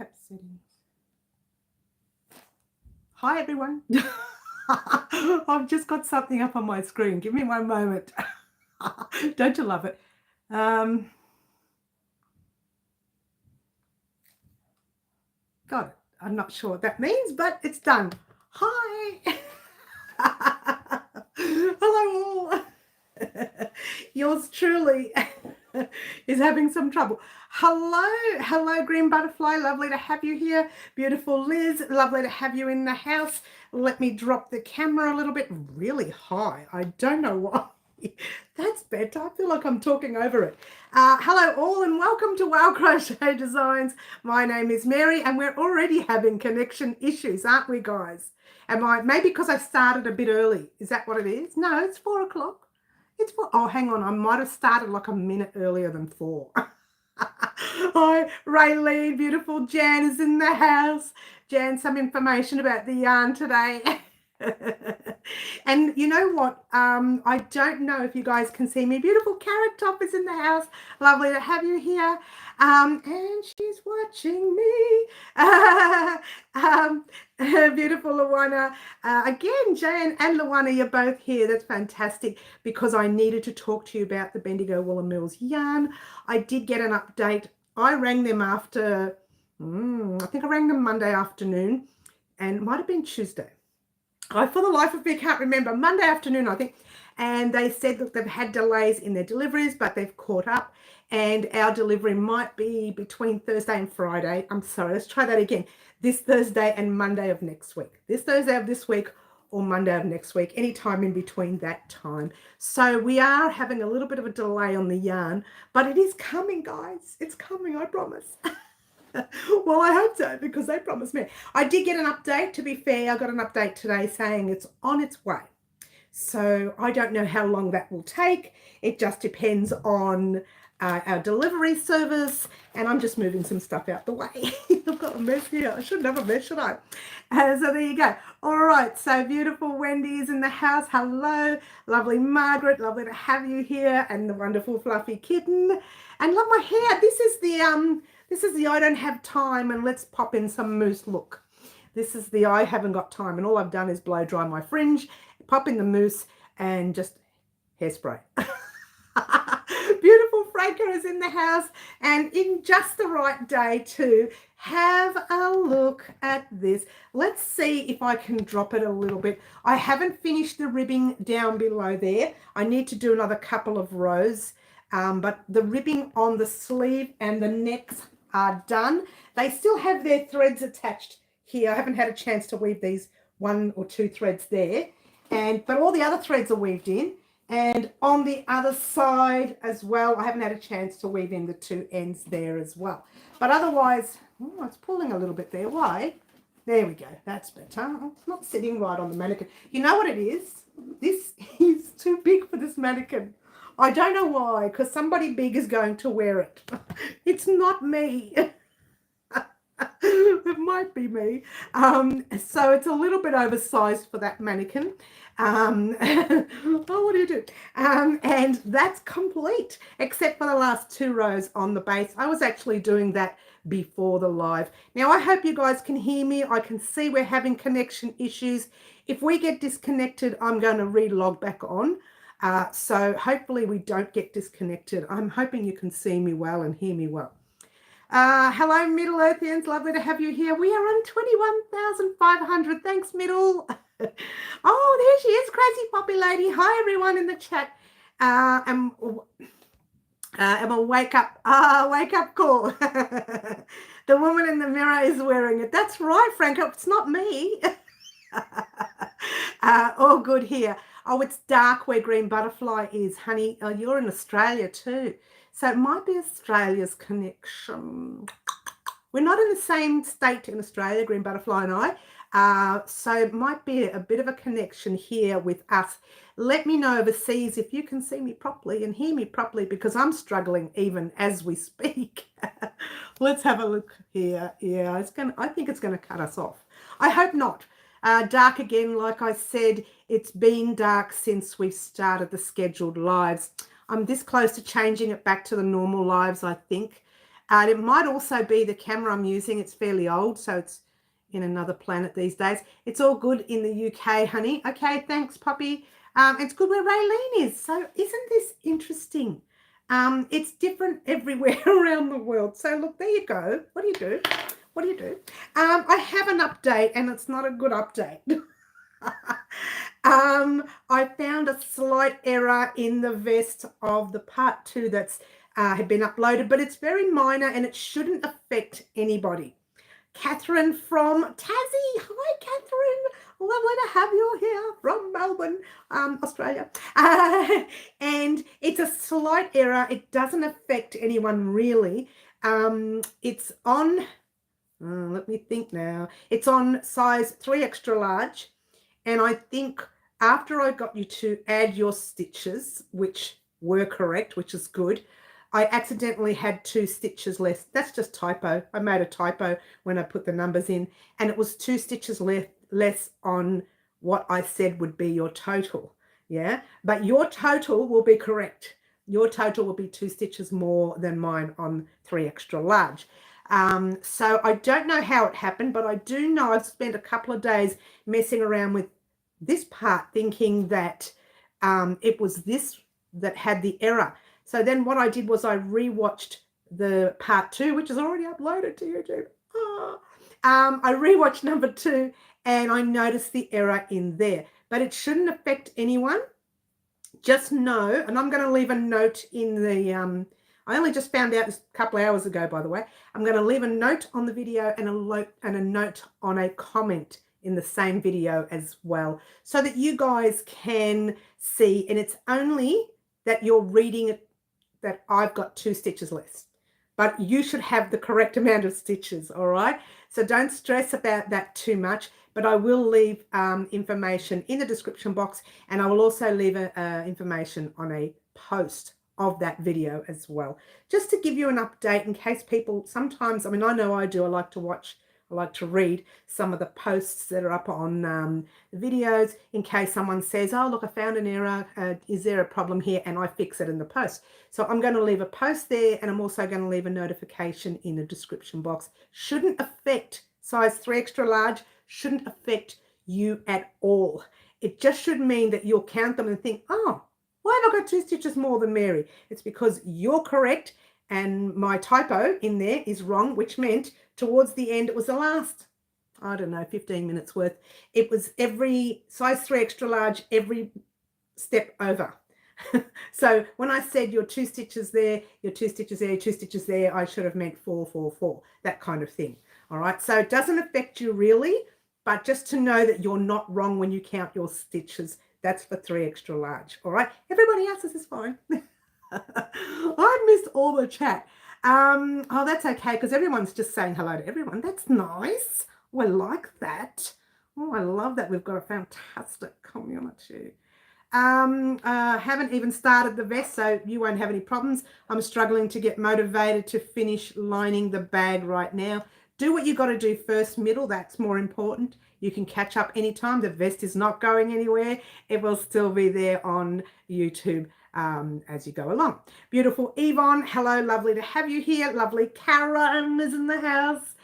tap settings. Hi, everyone. I've just got something up on my screen. Give me one moment. Don't you love it? Got it. I'm not sure what that means, but it's done. Hi. Hello all. Yours truly is having some trouble. Hello, Green Butterfly. Lovely to have you here. Beautiful Liz. Lovely to have you in the house. Let me drop the camera a little bit really high. I don't know why. That's better. I feel like I'm talking over it. Hello all and welcome to Wow Crochet Designs. My name is Mary and we're already having connection issues, aren't we, guys? Maybe because I started a bit early. Is that what it is? No, it's 4 o'clock. Oh, hang on. I might have started like a minute earlier than 4. Hi, Raylene. Beautiful Jan is in the house. Jan, some information about the yarn today. And you know what? I don't know if you guys can see me. Beautiful Carrot Top is in the house. Lovely to have you here. And she's watching me. Beautiful Luana. Again, Jan and Luana, you're both here. That's fantastic because I needed to talk to you about the Bendigo Woollen Mills yarn. I did get an update. I rang them after, I think I rang them Monday afternoon and it might have been Tuesday. I, for the life of me, can't remember. Monday afternoon, I think. And they said that they've had delays in their deliveries, but they've caught up. And our delivery might be between Thursday and Friday. I'm sorry, let's try that again. This Thursday and Monday of next week. This Thursday of this week or Monday of next week, any time in between that time. So we are having a little bit of a delay on the yarn, but it is coming, guys. It's coming, I promise. Well, I hope so because they promised me. I did get an update, to be fair. I got an update today saying it's on its way. So I don't know how long that will take. It just depends on our delivery service. And I'm just moving some stuff out the way. I've got a mess here. I shouldn't have a mess, should I? So there you go. All right. So beautiful Wendy is in the house. Hello. Lovely Margaret. Lovely to have you here. And the wonderful fluffy kitten. And love my hair. This is the I don't have time and let's pop in some mousse look. This is the I haven't got time and all I've done is blow dry my fringe, pop in the mousse and just hairspray. Beautiful Franco is in the house and in just the right day to have a look at this. Let's see if I can drop it a little bit. I haven't finished the ribbing down below there. I need to do another couple of rows, but the ribbing on the sleeve and the necks are done. They still have their threads attached here. I haven't had a chance to weave these 1 or 2 threads there, but all the other threads are weaved in. And on the other side as well, I haven't had a chance to weave in the 2 ends there as well. But otherwise, it's pulling a little bit there. Why? There we go. That's better. It's not sitting right on the mannequin. You know what it is? This is too big for this mannequin. I don't know why, because somebody big is going to wear it. It's not me. It might be me. So it's a little bit oversized for that mannequin. Oh, what do you do? And that's complete, except for the last 2 rows on the base. I was actually doing that before the live. Now, I hope you guys can hear me. I can see we're having connection issues. If we get disconnected, I'm going to re-log back on. So hopefully we don't get disconnected. I'm hoping you can see me well and hear me well. Hello, Middle Earthians. Lovely to have you here. We are on 21,500. Thanks, Middle. Oh, there she is, Crazy Poppy Lady. Hi, everyone in the chat. I'm a wake up call. The woman in the mirror is wearing it. That's right, Franco. It's not me. All good here. Oh, it's dark where Green Butterfly is, honey. Oh, you're in Australia too. So it might be Australia's connection. We're not in the same state in Australia, Green Butterfly and I. So it might be a bit of a connection here with us. Let me know overseas if you can see me properly and hear me properly because I'm struggling even as we speak. Let's have a look here. Yeah, I think it's going to cut us off. I hope not. Dark again, like I said, it's been dark since we've started the scheduled lives. I'm this close to changing it back to the normal lives, I think. It might also be the camera I'm using. It's fairly old, so it's in another planet these days. It's all good in the UK, honey. Okay, thanks, Poppy. It's good where Raylene is. So isn't this interesting? It's different everywhere around the world. So look, there you go. What do you do? What do you do? I have an update, and it's not a good update. I found a slight error in the vest of the part 2 that's had been uploaded, but it's very minor and it shouldn't affect anybody. Catherine from Tassie. Hi, Catherine. Lovely to have you here from Melbourne, Australia. And it's a slight error. It doesn't affect anyone really. It's on, let me think now. It's on size 3 extra large. And I think after I got you to add your stitches, which were correct, which is good, I accidentally had 2 stitches less. That's just typo. I made a typo when I put the numbers in, and it was 2 stitches less on what I said would be your total. Yeah, but your total will be correct. Your total will be 2 stitches more than mine on 3 extra large. So I don't know how it happened, but I do know I've spent a couple of days messing around with this part thinking that it was this that had the error. So then what I did was I rewatched the part 2, which is already uploaded to YouTube. I rewatched number 2 and I noticed the error in there, but it shouldn't affect anyone. Just know, and I'm going to leave a note in the, I only just found out this a couple of hours ago, by the way. I'm going to leave a note on the video and a note on a comment in the same video as well, so that you guys can see, and it's only that you're reading it that I've got 2 stitches less, but you should have the correct amount of stitches, all right? So don't stress about that too much, but I will leave information in the description box, and I will also leave information on a post of that video as well, just to give you an update in case people sometimes, I mean, I know I do, I like to read some of the posts that are up on the videos in case someone says, oh, look, I found an error. Is there a problem here? And I fix it in the post. So I'm going to leave a post there, and I'm also going to leave a notification in the description box. Shouldn't affect size 3 extra large, shouldn't affect you at all. It just should mean that you'll count them and think, oh, why have I got 2 stitches more than Mary? It's because you're correct and my typo in there is wrong, which meant towards the end, it was the last, I don't know, 15 minutes worth. It was every size 3 extra large, every step over. So when I said your 2 stitches there, your 2 stitches there, 2 stitches there, I should have meant 4, 4, 4, that kind of thing. All right. So it doesn't affect you really, but just to know that you're not wrong when you count your stitches. That's for 3 extra large. All right. Everybody else's is fine. I missed all the chat. Oh, that's okay, because everyone's just saying hello to everyone. That's nice. Oh, I like that. Oh, I love that. We've got a fantastic community. Haven't even started the vest, so you won't have any problems. I'm struggling to get motivated to finish lining the bag right now. Do what you got to do first, middle. That's more important. You can catch up anytime. The vest is not going anywhere. It will still be there on YouTube as you go along. Beautiful Yvonne, hello, lovely to have you here. Lovely Karen is in the house.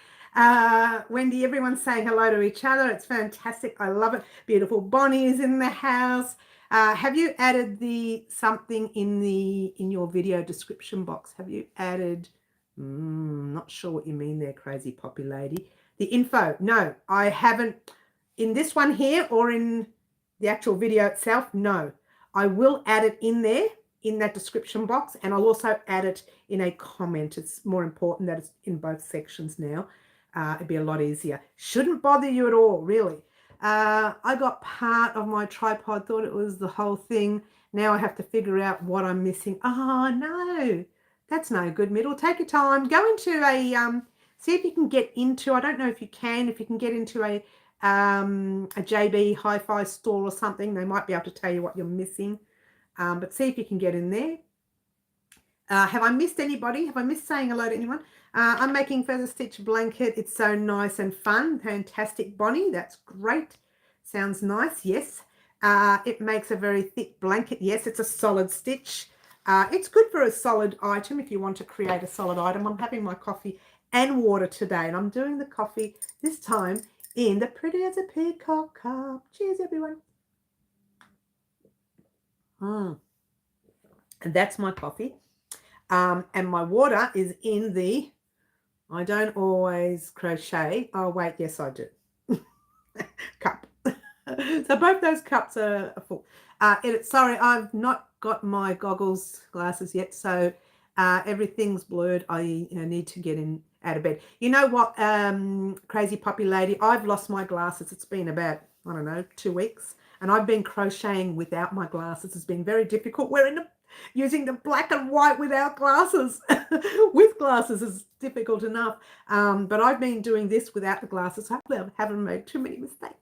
Wendy, everyone's saying hello to each other. It's fantastic. I love it. Beautiful Bonnie is in the house. Have you added something in your video description box? Have you added, not sure what you mean there, crazy poppy lady. The info, no, I haven't in this one here or in the actual video itself, no. I will add it in there in that description box, and I'll also add it in a comment. It's more important that it's in both sections now. It'd be a lot easier. Shouldn't bother you at all, really. I got part of my tripod, thought it was the whole thing. Now I have to figure out what I'm missing. Oh, no, that's no good, middle. Take your time. Go into a, see if you can get into, I don't know if you can get into a JB Hi-Fi store or something. They might be able to tell you what you're missing, but see if you can get in there. Have I missed anybody? Have I missed saying hello to anyone? I'm making feather stitch blanket. It's so nice and fun. Fantastic, Bonnie. That's great. Sounds nice. Yes. It makes a very thick blanket. Yes, it's a solid stitch. It's good for a solid item if you want to create a solid item. I'm having my coffee and water today, and I'm doing the coffee this time in the pretty as a peacock cup. Cheers, everyone. And that's my coffee. And my water is in the, I don't always crochet. Oh, wait, yes, I do. Cup. So both those cups are full. Sorry, I've not got my glasses yet, so everything's blurred. I need to get in out of bed. You know what, crazy puppy lady, I've lost my glasses. It's been about, I don't know, 2 weeks, and I've been crocheting without my glasses. It's been very difficult. Using the black and white without glasses. With glasses is difficult enough, but I've been doing this without the glasses. Hopefully I haven't made too many mistakes.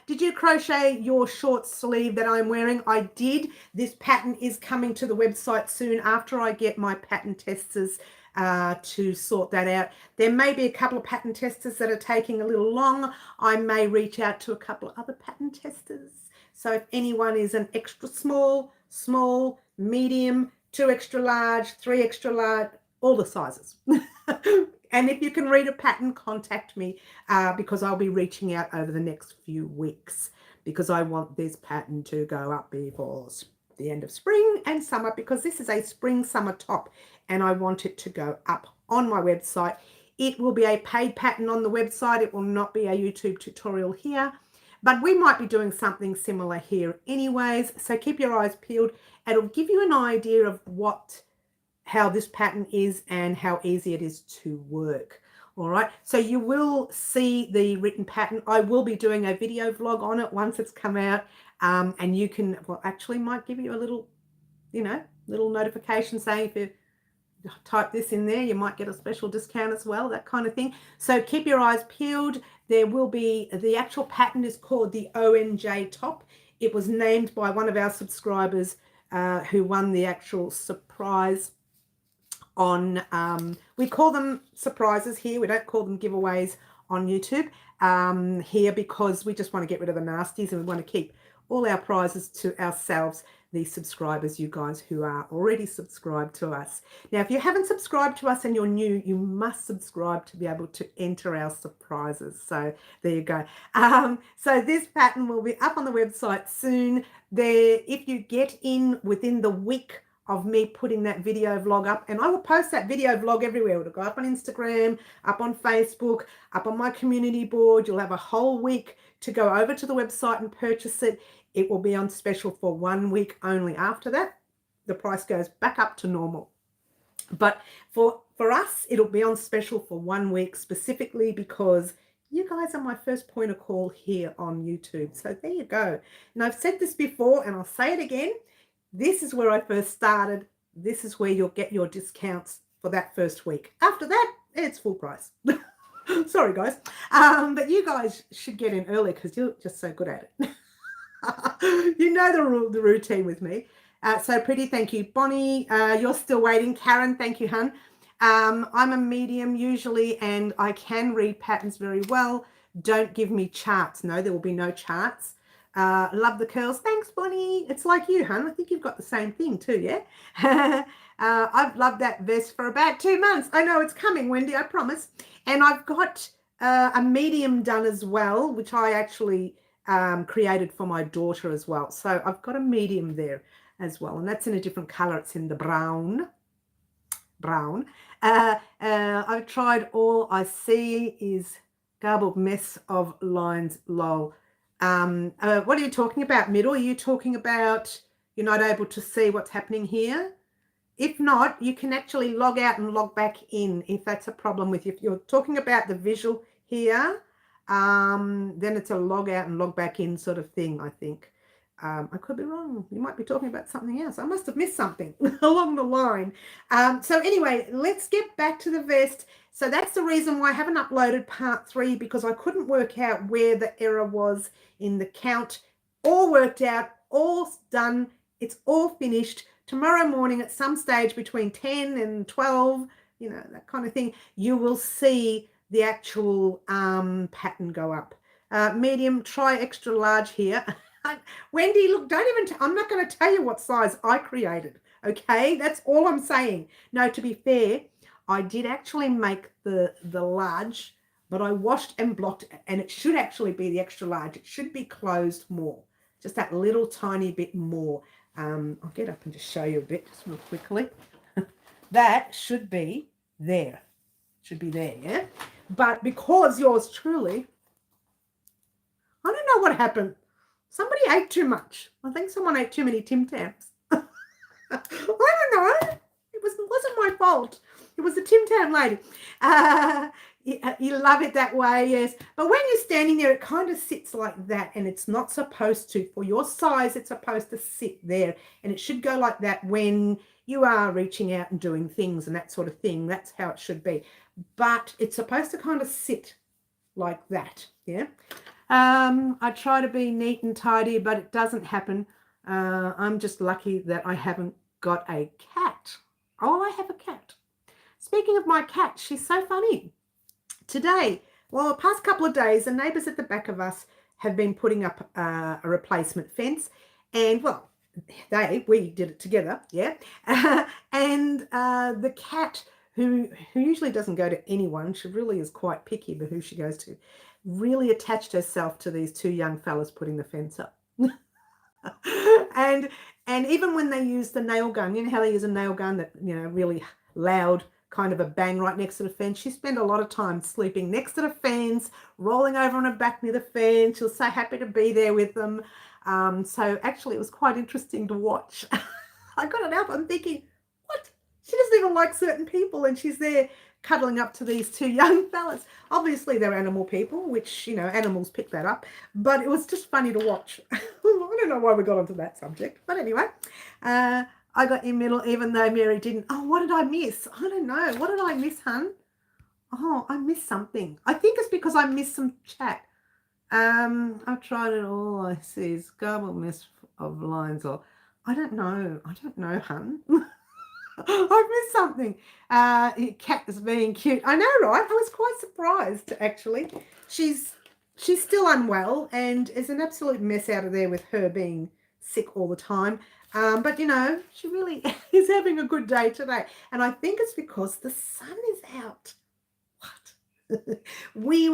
Did you crochet your short sleeve that I'm wearing? I did. This pattern is coming to the website soon after I get my pattern testers to sort that out. There may be a couple of pattern testers that are taking a little long. I may reach out to a couple of other pattern testers. So if anyone is an extra small, medium, 2 extra large, 3 extra large, all the sizes. And if you can read a pattern, contact me because I'll be reaching out over the next few weeks because I want this pattern to go up before the end of spring and summer, because this is a spring-summer top and I want it to go up on my website. It will be a paid pattern on the website. It will not be a YouTube tutorial here, but we might be doing something similar here anyways. So keep your eyes peeled. It'll give you an idea of how this pattern is and how easy it is to work. All right, so you will see the written pattern. I will be doing a video vlog on it once it's come out, and you can, well, actually might give you a little, little notification saying if you type this in there, you might get a special discount as well, that kind of thing. So keep your eyes peeled. There will be, the actual pattern is called the ONJ top. It was named by one of our subscribers who won the actual surprise on, we call them surprises here. We don't call them giveaways on YouTube here because we just want to get rid of the nasties and we want to keep all our prizes to ourselves, the subscribers, you guys who are already subscribed to us. Now, if you haven't subscribed to us and you're new, you must subscribe to be able to enter our surprises. So there you go. So this pattern will be up on the website soon. If you get in within the week of me putting that video vlog up, and I will post that video vlog everywhere. It'll go up on Instagram, up on Facebook, up on my community board. You'll have a whole week to go over to the website and purchase it. It will be on special for 1 week only. After that, the price goes back up to normal. But for us, it'll be on special for 1 week specifically because you guys are my first point of call here on YouTube. So there you go. And I've said this before and I'll say it again. This is where I first started. This is where you'll get your discounts for that first week. After that, it's full price. Sorry, guys. But you guys should get in early because you're just so good at it. You know the routine with me. So pretty, thank you. Bonnie, you're still waiting. Karen, thank you, hun. I'm a medium usually, and I can read patterns very well. Don't give me charts. No, there will be no charts. Love the curls. Thanks, Bonnie. It's like you, hun. I think you've got the same thing too, yeah? I've loved that vest for about 2 months. I know it's coming, Wendy, I promise. And I've got a medium done as well, which I actually created for my daughter as well. So I've got a medium there as well, and that's in a different color. It's in the brown. I've tried all I see is garbled mess of lines, lol. What are you talking about, Middle? Are you talking about you're not able to see what's happening here? If not, you can actually log out and log back in if that's a problem with you. If you're talking about the visual here, then it's a log out and log back in sort of thing, I think. I could be wrong. You might be talking about something else. I must have missed something along the line. So anyway, let's get back to the vest. So that's the reason why I haven't uploaded part 3, because I couldn't work out where the error was in the count. All worked out, all done. It's all finished. Tomorrow morning at some stage between 10 and 12, you know, that kind of thing, you will see the actual pattern go up. Medium, try extra large here. Wendy, look, don't even, I'm not going to tell you what size I created. Okay, that's all I'm saying. No, to be fair, I did actually make the large, but I washed and blocked it, and it should actually be the extra large. It should be closed more, just that little tiny bit more. I'll get up and just show you a bit, just real quickly. That should be there. Should be there, yeah? But because yours truly, I don't know what happened. Somebody ate too much. I think someone ate too many Tim Tams. I don't know. It wasn't my fault. It was the Tim Tam lady. You love it that way, yes. But when you're standing there, it kind of sits like that, and it's not supposed to. For your size, it's supposed to sit there, and it should go like that when you are reaching out and doing things and that sort of thing. That's how it should be. But it's supposed to kind of sit like that, yeah. I try to be neat and tidy, but it doesn't happen. I'm just lucky that I haven't got a cat. Oh, I have a cat. Speaking of my cat, she's so funny. Today, well, the past couple of days, the neighbours at the back of us have been putting up a replacement fence, and well, we did it together, yeah. And the cat, who usually doesn't go to anyone, she really is quite picky about who she goes to, really attached herself to these two young fellas putting the fence up. and even when they use the nail gun, you know how they use a nail gun, that, you know, really loud kind of a bang right next to the fence. She spent a lot of time sleeping next to the fence, rolling over on her back near the fence. She was so happy to be there with them. So actually it was quite interesting to watch. I got it up, I'm thinking, what? She doesn't even like certain people, and she's there cuddling up to these two young fellas. Obviously they're animal people, which, you know, animals pick that up, but it was just funny to watch. I don't know why we got onto that subject, but anyway, I got in middle, even though Mary didn't. Oh, what did I miss? I don't know. What did I miss, hun? Oh, I missed something. I think it's because I missed some chat. I've tried it all. I see is garbled mess of lines, or I don't know, hun. I've missed something. Cat is being cute. I know, right? I was quite surprised, actually. She's still unwell and is an absolute mess out of there with her being sick all the time. But, you know, she really is having a good day today. And I think it's because the sun is out. What? We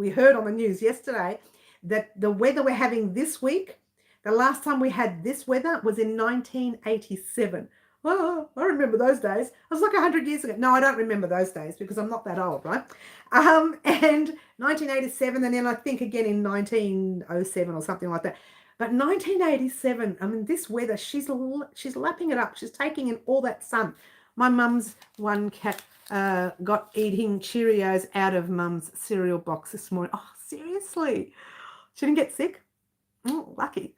heard on the news yesterday that the weather we're having this week, the last time we had this weather was in 1987. Oh, I remember those days. It was like 100 years ago. No, I don't remember those days because I'm not that old, right? And 1987, and then I think again in 1907 or something like that. But 1987, I mean, this weather, she's lapping it up. She's taking in all that sun. My mum's one cat got eating Cheerios out of mum's cereal box this morning. Oh, seriously? She didn't get sick? Oh, lucky.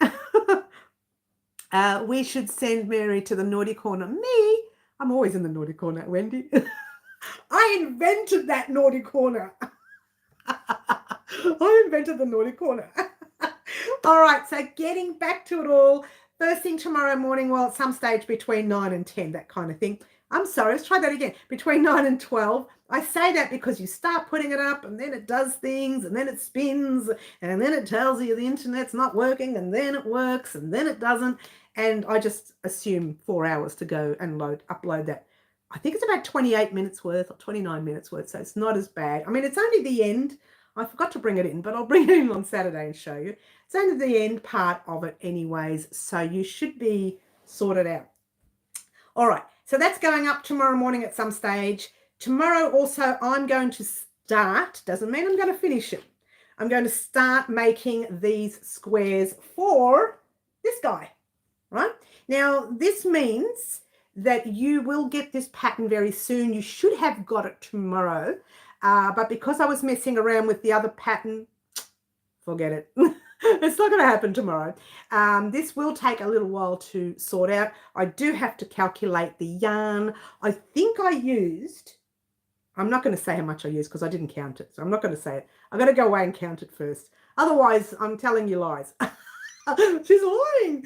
We should send Mary to the naughty corner. Me? I'm always in the naughty corner, Wendy. I invented that naughty corner. I invented the naughty corner. All right, so getting back to it all, first thing tomorrow morning, well, at some stage between 9 and 10, that kind of thing. I'm sorry, let's try that again. Between 9 and 12. I say that because you start putting it up and then it does things and then it spins and then it tells you the internet's not working and then it works and then it doesn't. And I just assume 4 hours to go and upload that. I think it's about 28 minutes worth or 29 minutes worth, so it's not as bad. I mean, it's only the end. I forgot to bring it in, but I'll bring it in on Saturday and show you. It's only the end part of it anyways, so you should be sorted out. All right, so that's going up tomorrow morning at some stage. Tomorrow also I'm going to start, doesn't mean I'm going to finish it. I'm going to start making these squares for this guy, right? Now, this means that you will get this pattern very soon. You should have got it tomorrow. But because I was messing around with the other pattern, forget it. It's not going to happen tomorrow. This will take a little while to sort out. I do have to calculate the yarn. I think I used, I'm not going to say how much I used because I didn't count it. So I'm not going to say it. I'm going to go away and count it first. Otherwise, I'm telling you lies. She's lying.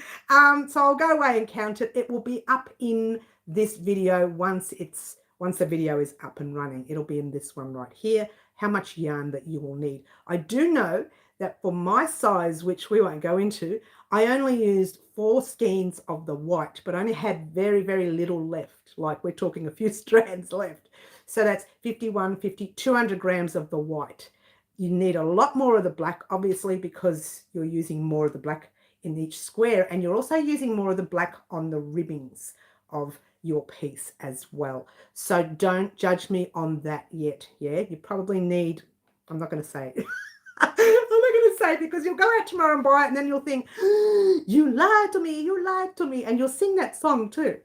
So I'll go away and count it. It will be up in this video once the video is up and running. It'll be in this one right here, how much yarn that you will need. I do know that for my size, which we won't go into, I only used 4 skeins of the white, but only had very, very little left. Like we're talking a few strands left. So that's 51, 50, 200 grams of the white. You need a lot more of the black, obviously, because you're using more of the black in each square, and you're also using more of the black on the ribbings of your piece as well. So don't judge me on that yet. Yeah, you probably need, I'm not going to say it. I'm not going to say it because you'll go out tomorrow and buy it, and then you'll think, you lied to me, you lied to me, and you'll sing that song too.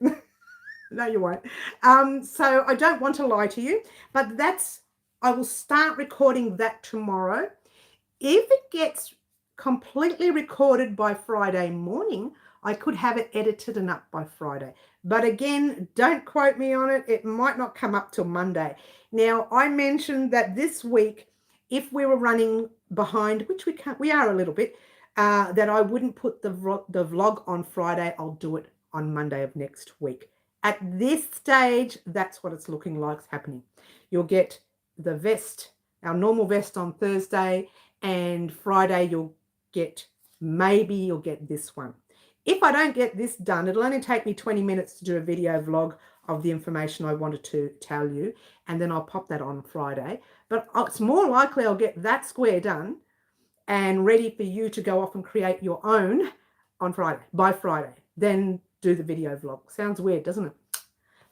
No, you won't. So I don't want to lie to you, but I will start recording that tomorrow. If it gets completely recorded by Friday morning, I could have it edited and up by Friday. But again, don't quote me on it. It might not come up till Monday. Now, I mentioned that this week, if we were running behind, which we are a little bit, that I wouldn't put the vlog on Friday. I'll do it on Monday of next week. At this stage, that's what it's looking like happening. You'll get the vest, our normal vest on Thursday, and Friday maybe you'll get this one. If I don't get this done, it'll only take me 20 minutes to do a video vlog of the information I wanted to tell you, and then I'll pop that on Friday. But it's more likely I'll get that square done and ready for you to go off and create your own on Friday, by Friday, then do the video vlog. Sounds weird, doesn't it?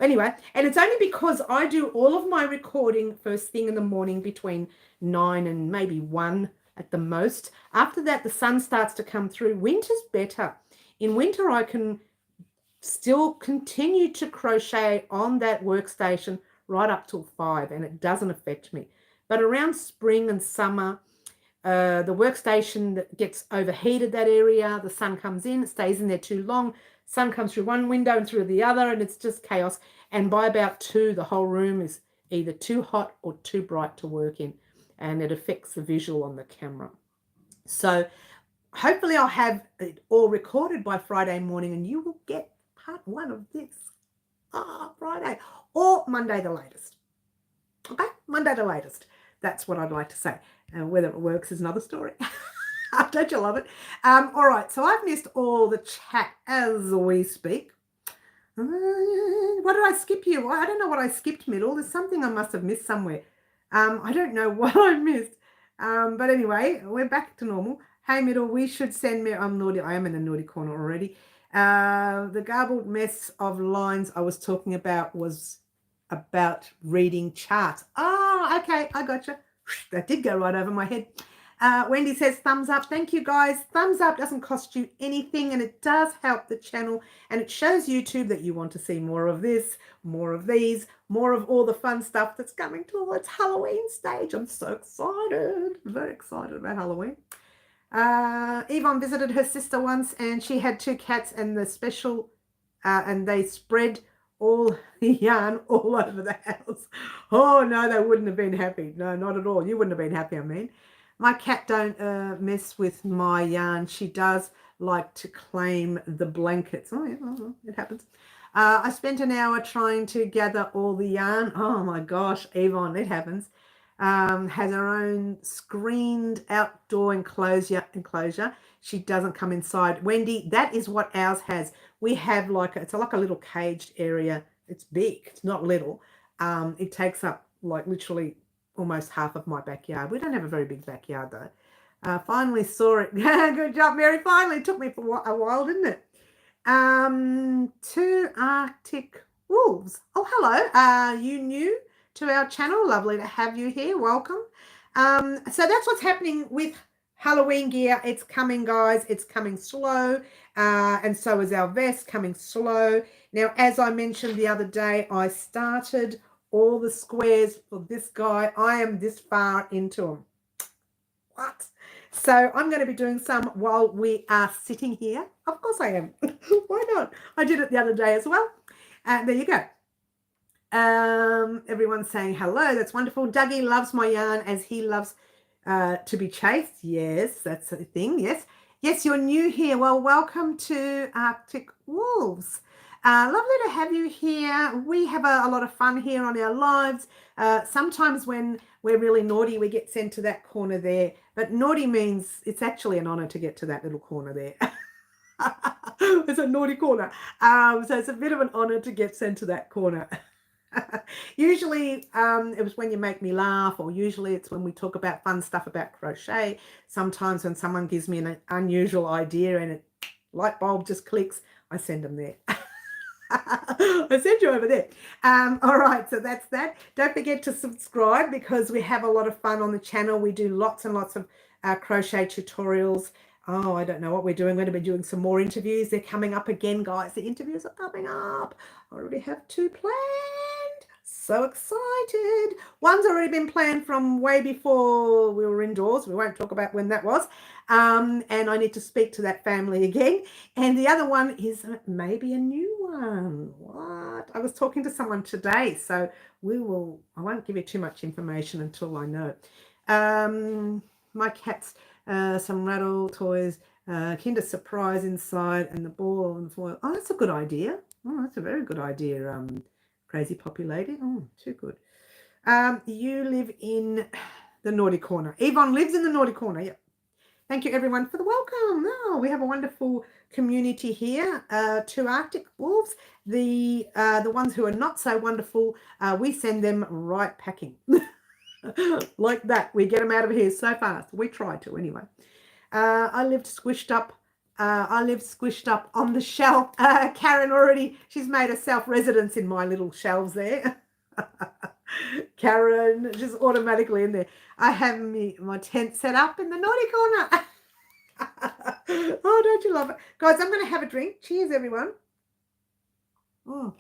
Anyway, and it's only because I do all of my recording first thing in the morning between 9 and maybe 1 at the most. After that, the sun starts to come through. Winter's better. In winter, I can still continue to crochet on that workstation right up till 5, and it doesn't affect me. But around spring and summer, the workstation that gets overheated, that area, the sun comes in, it stays in there too long, sun comes through one window and through the other, and it's just chaos. And by about 2, the whole room is either too hot or too bright to work in, and it affects the visual on the camera. So hopefully I'll have it all recorded by Friday morning, and you will get part 1 of this Friday or Monday the latest. Okay, Monday the latest. That's what I'd like to say. And whether it works is another story. Don't you love it? All right, so I've missed all the chat as we speak. What did I skip you? I don't know what I skipped middle. There's something I must have missed somewhere. I don't know what I missed. But anyway, we're back to normal. Hey, middle, we should send me. I'm naughty. I am in a naughty corner already. The garbled mess of lines I was talking about was about reading charts. Oh, okay, I gotcha. That did go right over my head. Wendy says thumbs up. Thank you, guys. Thumbs up doesn't cost you anything, and it does help the channel, and it shows YouTube that you want to see more of this, more of these, more of all the fun stuff that's coming towards Halloween stage. I'm so excited. Very excited about Halloween. Yvonne visited her sister once, and she had 2 cats, and the special, and they spread all the yarn all over the house. Oh, no, they wouldn't have been happy. No, not at all. You wouldn't have been happy, I mean. My cat don't mess with my yarn. She does like to claim the blankets. Oh, yeah, it happens. I spent an hour trying to gather all the yarn. Oh, my gosh, Yvonne, it happens. Has her own screened outdoor enclosure. She doesn't come inside. Wendy, that is what ours has. We have it's like a little caged area. It's big. It's not little. It takes up like literally almost half of my backyard. We don't have a very big backyard though. Finally saw it. Good job, Mary. Finally, it took me for a while, didn't it? 2 Arctic wolves. Oh, hello. Are you new to our channel? Lovely to have you here. Welcome. So that's what's happening with Halloween gear. It's coming, guys. It's coming slow. And so is our vest coming slow. Now, as I mentioned the other day, I started all the squares for this guy. I am this far into them. What? So I'm going to be doing some while we are sitting here. Of course I am. Why not? I did it the other day as well. There you go. Everyone's saying hello. That's wonderful. Dougie loves my yarn as he loves to be chased. Yes, that's a thing. Yes. Yes, you're new here. Well, welcome to Arctic Wolves. Lovely to have you here. We have a lot of fun here on our lives. Sometimes when we're really naughty, we get sent to that corner there. But naughty means it's actually an honor to get to that little corner there. It's a naughty corner. So it's a bit of an honor to get sent to that corner. Usually it was when you make me laugh, or usually it's when we talk about fun stuff about crochet. Sometimes when someone gives me an unusual idea and a light bulb just clicks, I send them there. I sent you over there. All right, so that's that. Don't forget to subscribe because we have a lot of fun on the channel. We do lots and lots of crochet tutorials. Oh, I don't know what we're doing. We're going to be doing some more interviews. They're coming up again, guys. The interviews are coming up. I already have 2 planned. So excited. One's already been planned from way before we were indoors. We won't talk about when that was. And I need to speak to that family again. And the other one is maybe a new one. What? I was talking to someone today, so I won't give you too much information until I know. My cat's some rattle toys, Kinder Surprise inside, and the ball and foil. Oh, that's a good idea. Oh, that's a very good idea. Crazy Poppy Lady. Oh, too good. You live in the naughty corner. Yvonne lives in the naughty corner. Yep. Thank you, everyone, for the welcome. Oh, we have a wonderful community here. 2 Arctic wolves. The ones who are not so wonderful, we send them right packing. Like that. We get them out of here so fast. We try to anyway. I live squished up on the shelf. Karen she's made a self-residence in my little shelves there. Karen, just automatically in there. I have my tent set up in the naughty corner. Oh, don't you love it? Guys, I'm going to have a drink. Cheers, everyone. Oh.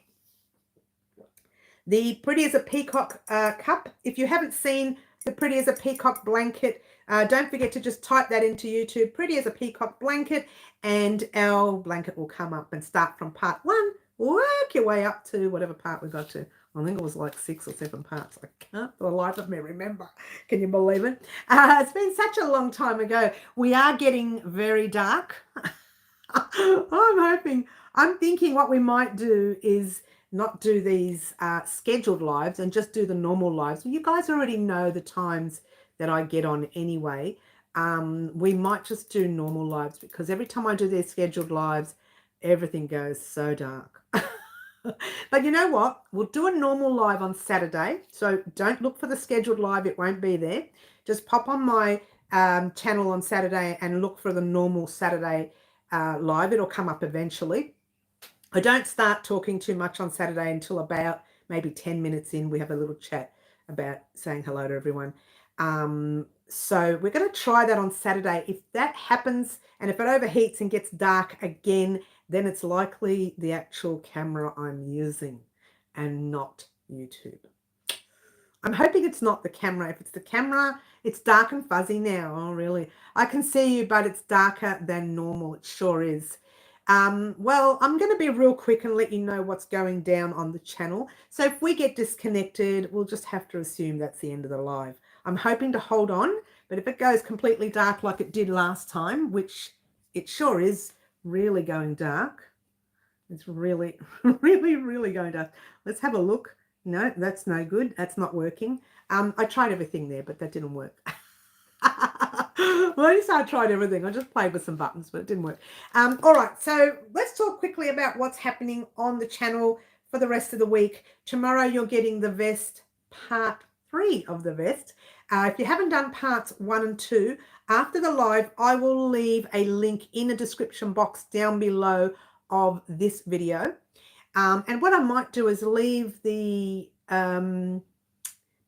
The Pretty as a Peacock cup. If you haven't seen the Pretty as a Peacock blanket, don't forget to just type that into YouTube, Pretty as a Peacock blanket, and our blanket will come up and start from part 1. Work your way up to whatever part we got to. I think it was like 6 or 7 parts. I can't for the life of me remember. Can you believe it? It's been such a long time ago. We are getting very dark. I'm thinking what we might do is not do these scheduled lives and just do the normal lives. You guys already know the times that I get on anyway. We might just do normal lives because every time I do these scheduled lives, everything goes so dark. But you know what? We'll do a normal live on Saturday. So don't look for the scheduled live. It won't be there. Just pop on my channel on Saturday and look for the normal Saturday live. It'll come up eventually. I don't start talking too much on Saturday until about maybe 10 minutes in. We have a little chat about saying hello to everyone. So we're going to try that on Saturday. If that happens and if it overheats and gets dark again, then it's likely the actual camera I'm using and not YouTube. I'm hoping it's not the camera. If it's the camera, it's dark and fuzzy now. Oh, really? I can see you, but it's darker than normal. It sure is. Well, I'm going to be real quick and let you know what's going down on the channel. So if we get disconnected, we'll just have to assume that's the end of the live. I'm hoping to hold on, but if it goes completely dark like it did last time, which it sure is really going dark. It's really, really going dark. Let's have a look. No, that's no good. That's not working. I tried everything there, but that didn't work. Well, at least I tried everything. I just played with some buttons, but it didn't work. All right, so let's talk quickly about what's happening on the channel for the rest of the week. Tomorrow you're getting the vest, part 3 of the vest. If you haven't done parts 1 and 2, after the live, I will leave a link in the description box down below of this video. And what I might do is leave the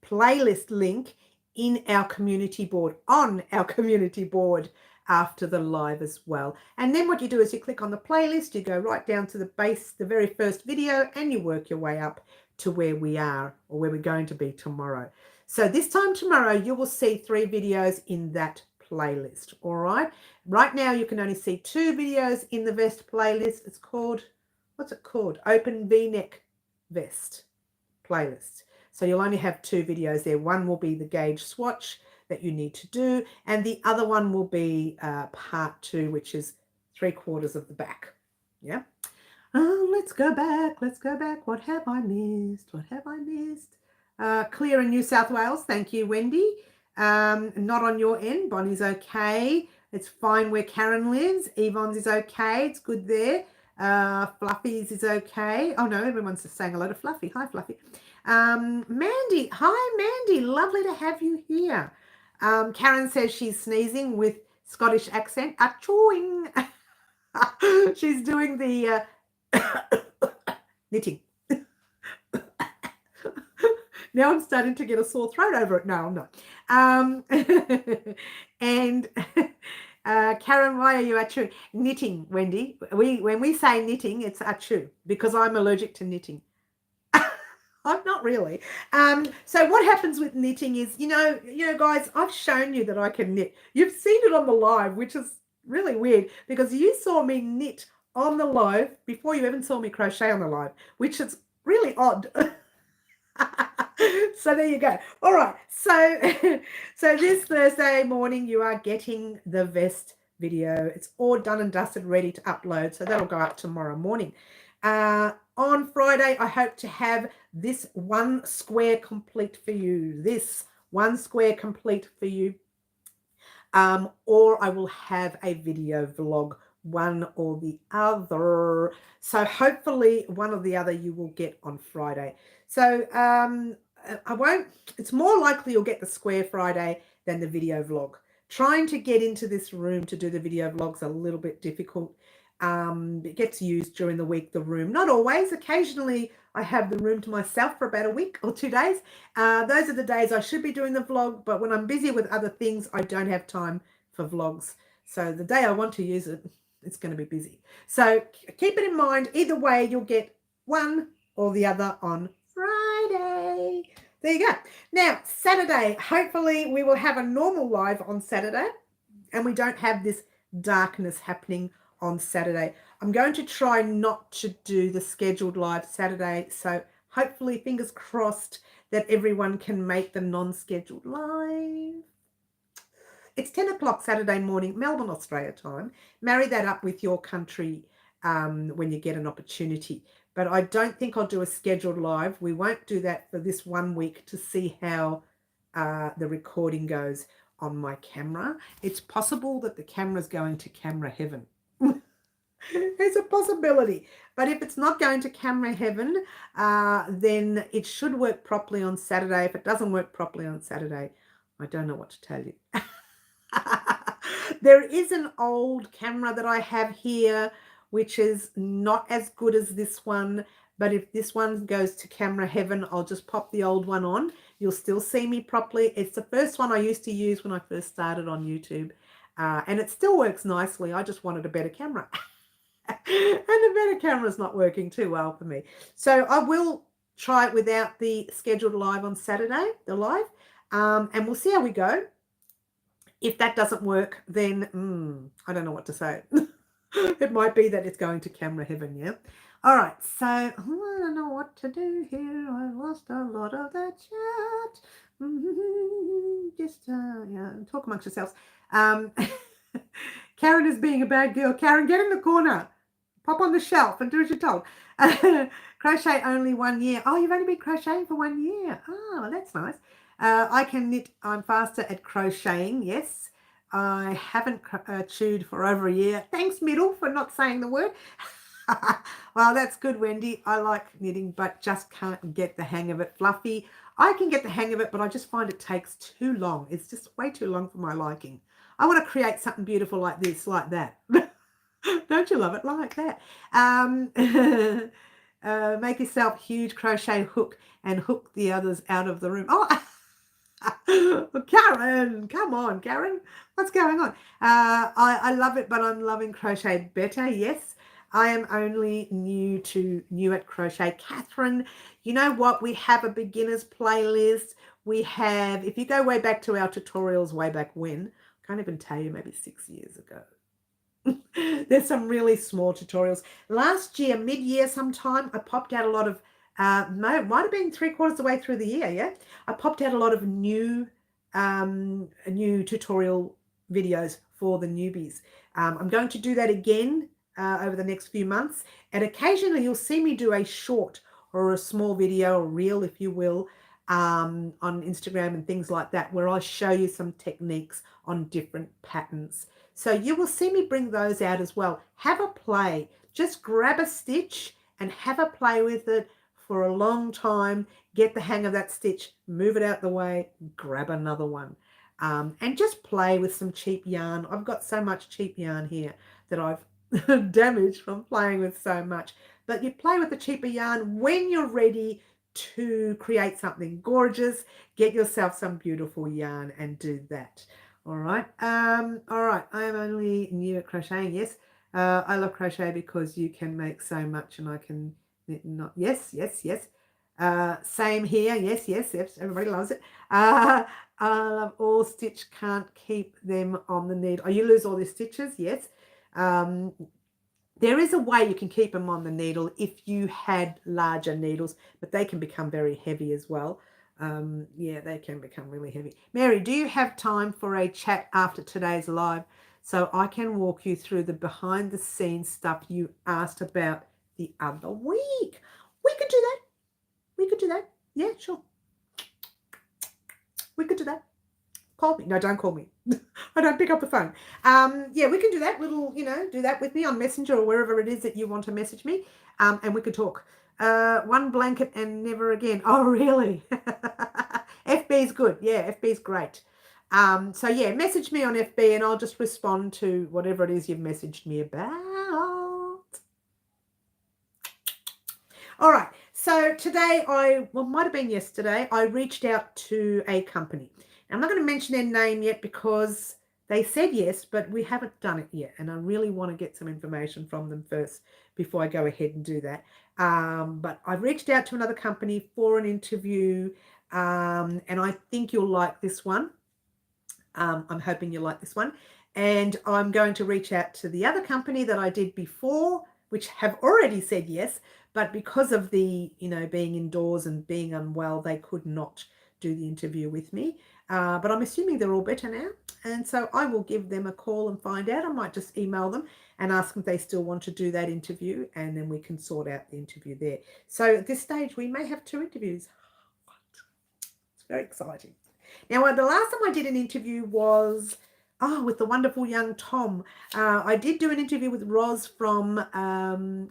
playlist link in our community board, on our community board after the live as well. And then what you do is you click on the playlist, you go right down to the base, the very first video, and you work your way up to where we are or where we're going to be tomorrow. So this time tomorrow, you will see 3 videos in that playlist. All right. Right now, you can only see 2 videos in the vest playlist. It's called, what's it called? Open V-neck vest playlist. So you'll only have 2 videos there. One will be the gauge swatch that you need to do, and the other one will be part 2, which is 3/4 of the back. Yeah. Oh, let's go back. Let's go back. What have I missed? What have I missed? Clear in New South Wales. Thank you, Wendy. Not on your end. Bonnie's okay. It's fine where Karen lives. Yvonne's is okay. It's good there. Fluffy's is okay. Oh no, everyone's just saying hello to Fluffy. Hi, Fluffy. Mandy. Hi, Mandy. Lovely to have you here. Karen says she's sneezing with Scottish accent. Achooing. She's doing the knitting. Now I'm starting to get a sore throat over it. No, I'm not. And Karen, why are you achoo? Knitting, Wendy. When we say knitting, it's achoo because I'm allergic to knitting. I'm not really. So what happens with knitting is, you know, guys, I've shown you that I can knit. You've seen it on the live, which is really weird because you saw me knit on the live before you even saw me crochet on the live, which is really odd. So there you go. All right. So this Thursday morning, you are getting the vest video. It's all done and dusted, ready to upload. So that'll go up tomorrow morning. On Friday, I hope to have this one square complete for you. This one square complete for you. Or I will have a video vlog, one or the other. So hopefully one or the other you will get on Friday. So it's more likely you'll get the square Friday than the video vlog. Trying to get into this room to do the video vlogs a little bit difficult. It gets used during the week, the room. Not always. Occasionally I have the room to myself for about a week or 2 days. Those are the days I should be doing the vlog, but when I'm busy with other things, I don't have time for vlogs. So the day I want to use it, it's going to be busy. So keep it in mind. Either way, you'll get one or the other on Friday. There you go. Now, Saturday, hopefully we will have a normal live on Saturday and we don't have this darkness happening on Saturday. I'm going to try not to do the scheduled live Saturday. So hopefully, fingers crossed, that everyone can make the non-scheduled live. It's 10 o'clock Saturday morning, Melbourne, Australia time. Marry that up with your country when you get an opportunity. But I don't think I'll do a scheduled live. We won't do that for this 1 week to see how the recording goes on my camera. It's possible that the camera's going to camera heaven. There's a possibility. But if it's not going to camera heaven, then it should work properly on Saturday. If it doesn't work properly on Saturday, I don't know what to tell you. There is an old camera that I have here, which is not as good as this one. But if this one goes to camera heaven, I'll just pop the old one on. You'll still see me properly. It's the first one I used to use when I first started on YouTube. And it still works nicely. I just wanted a better camera. And the better camera's not working too well for me. So I will try it without the scheduled live on Saturday, the live. And we'll see how we go. If that doesn't work, then I don't know what to say. It might be that it's going to camera heaven, yeah? All right, so I don't know what to do here. I lost a lot of the chat. Just, yeah, talk amongst yourselves. Karen is being a bad girl. Karen, get in the corner. Pop on the shelf and do as you're told. Crochet only 1 year. Oh, you've only been crocheting for 1 year. Oh, that's nice. I can knit. I'm faster at crocheting. Yes. I haven't chewed for over a year. Thanks, Middle, for not saying the word. Well, that's good, Wendy. I like knitting, but just can't get the hang of it. Fluffy, I can get the hang of it, but I just find it takes too long. It's just way too long for my liking. I want to create something beautiful like this, like that. Don't you love it? Like that. Make yourself a huge crochet hook and hook the others out of the room. Oh, Karen, come on, Karen. What's going on? I love it, but I'm loving crochet better. Yes, I am only new at crochet. Catherine, you know what? We have a beginners playlist. We have, if you go way back to our tutorials way back when, I can't even tell you, maybe 6 years ago. There's some really small tutorials. Last year, mid-year sometime, I popped out a lot of, might have been 3/4 of the way through the year, yeah? I popped out a lot of new tutorial videos for the newbies. I'm going to do that again over the next few months. And occasionally you'll see me do a short or a small video, or reel, if you will, on Instagram and things like that, where I show you some techniques on different patterns. So you will see me bring those out as well. Have a play. Just grab a stitch and have a play with it for a long time. Get the hang of that stitch, move it out the way, grab another one. And just play with some cheap yarn. I've got so much cheap yarn here that I've damaged from playing with so much. But you play with the cheaper yarn when you're ready to create something gorgeous. Get yourself some beautiful yarn and do that. All right. All right. I am only new at crocheting. Yes. I love crochet because you can make so much, and I can not. Yes. Yes. Yes. Same here. Yes. Yes. Yes. Everybody loves it. I love all stitch. Can't keep them on the needle. Oh, you lose all the stitches. Yes. There is a way you can keep them on the needle if you had larger needles, but they can become very heavy as well. Yeah, they can become really heavy. Mary, do you have time for a chat after today's live so I can walk you through the behind the scenes stuff you asked about the other week? We could do that. We could do that. Yeah, sure. We could do that. Call me. No, don't call me. I don't pick up the phone. Yeah, we can do that. Do that with me on Messenger or wherever it is that you want to message me. And we could talk. One blanket and never again. Oh, really? FB's good. Yeah, FB's great. So yeah, message me on FB and I'll just respond to whatever it is you've messaged me about. All right. So today might have been yesterday, I reached out to a company. I'm not going to mention their name yet because they said yes, but we haven't done it yet. And I really want to get some information from them first before I go ahead and do that. But I've reached out to another company for an interview, and I think you'll like this one. I'm hoping you'll like this one. And I'm going to reach out to the other company that I did before, which have already said yes. But because of the, being indoors and being unwell, they could not do the interview with me. But I'm assuming they're all better now. And so I will give them a call and find out. I might just email them and ask them if they still want to do that interview, and then we can sort out the interview there. So at this stage, we may have 2 interviews. It's very exciting. Now, the last time I did an interview was with the wonderful young Tom. I did do an interview with Roz from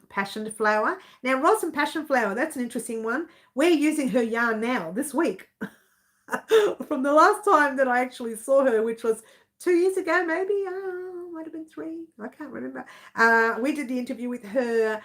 Passion Flower. Now, Roz and Passion Flower, that's an interesting one. We're using her yarn now this week. From the last time that I actually saw her, which was 2 years ago, maybe, might have been 3, I can't remember. We did the interview with her.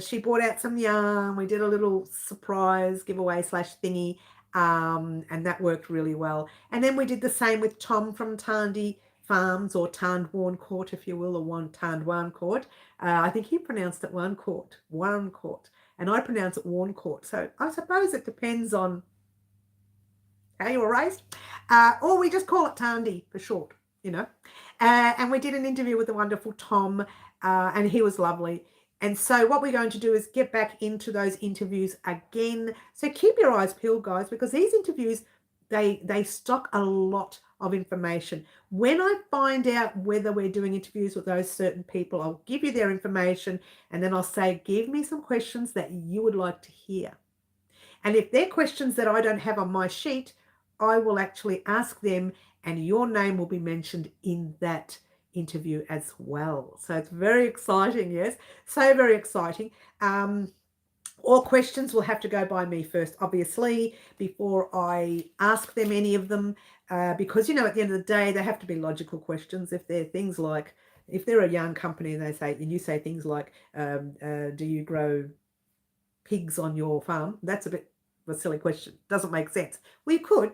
She brought out some yarn. We did a little surprise giveaway / thingy, and that worked really well. And then we did the same with Tom from Tandy Farms, or Tandwarn Court, if you will, or Tandwarn Court. I think he pronounced it Warn Court, and I pronounce it Warn Court. So I suppose it depends on how you were raised, or we just call it Tandy for short, and we did an interview with the wonderful Tom, and he was lovely. And so what we're going to do is get back into those interviews again. So keep your eyes peeled, guys, because these interviews, they stock a lot of information. When I find out whether we're doing interviews with those certain people, I'll give you their information, and then I'll say, give me some questions that you would like to hear. And if they're questions that I don't have on my sheet, I will actually ask them, and your name will be mentioned in that interview as well. So it's very exciting. Yes, so very exciting. All questions will have to go by me first, obviously, before I ask them any of them, because at the end of the day, they have to be logical questions. If they're things like, if they're a yarn company and you say things like, do you grow pigs on your farm? That's a bit a silly question. Doesn't make sense. Well, you could,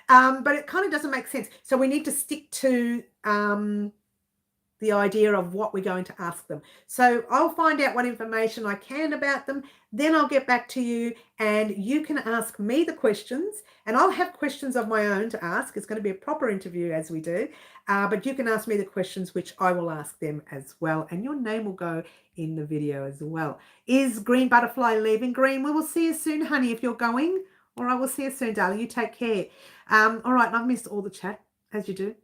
but it kind of doesn't make sense. So we need to stick to the idea of what we're going to ask them. So I'll find out what information I can about them. Then I'll get back to you, and you can ask me the questions, and I'll have questions of my own to ask. It's going to be a proper interview as we do, but you can ask me the questions, which I will ask them as well, and your name will go in the video as well. Is Green Butterfly leaving? Green, we will see you soon, honey, if you're going, or I will see you soon, darling. You take care. All right, and I've missed all the chat, as you do.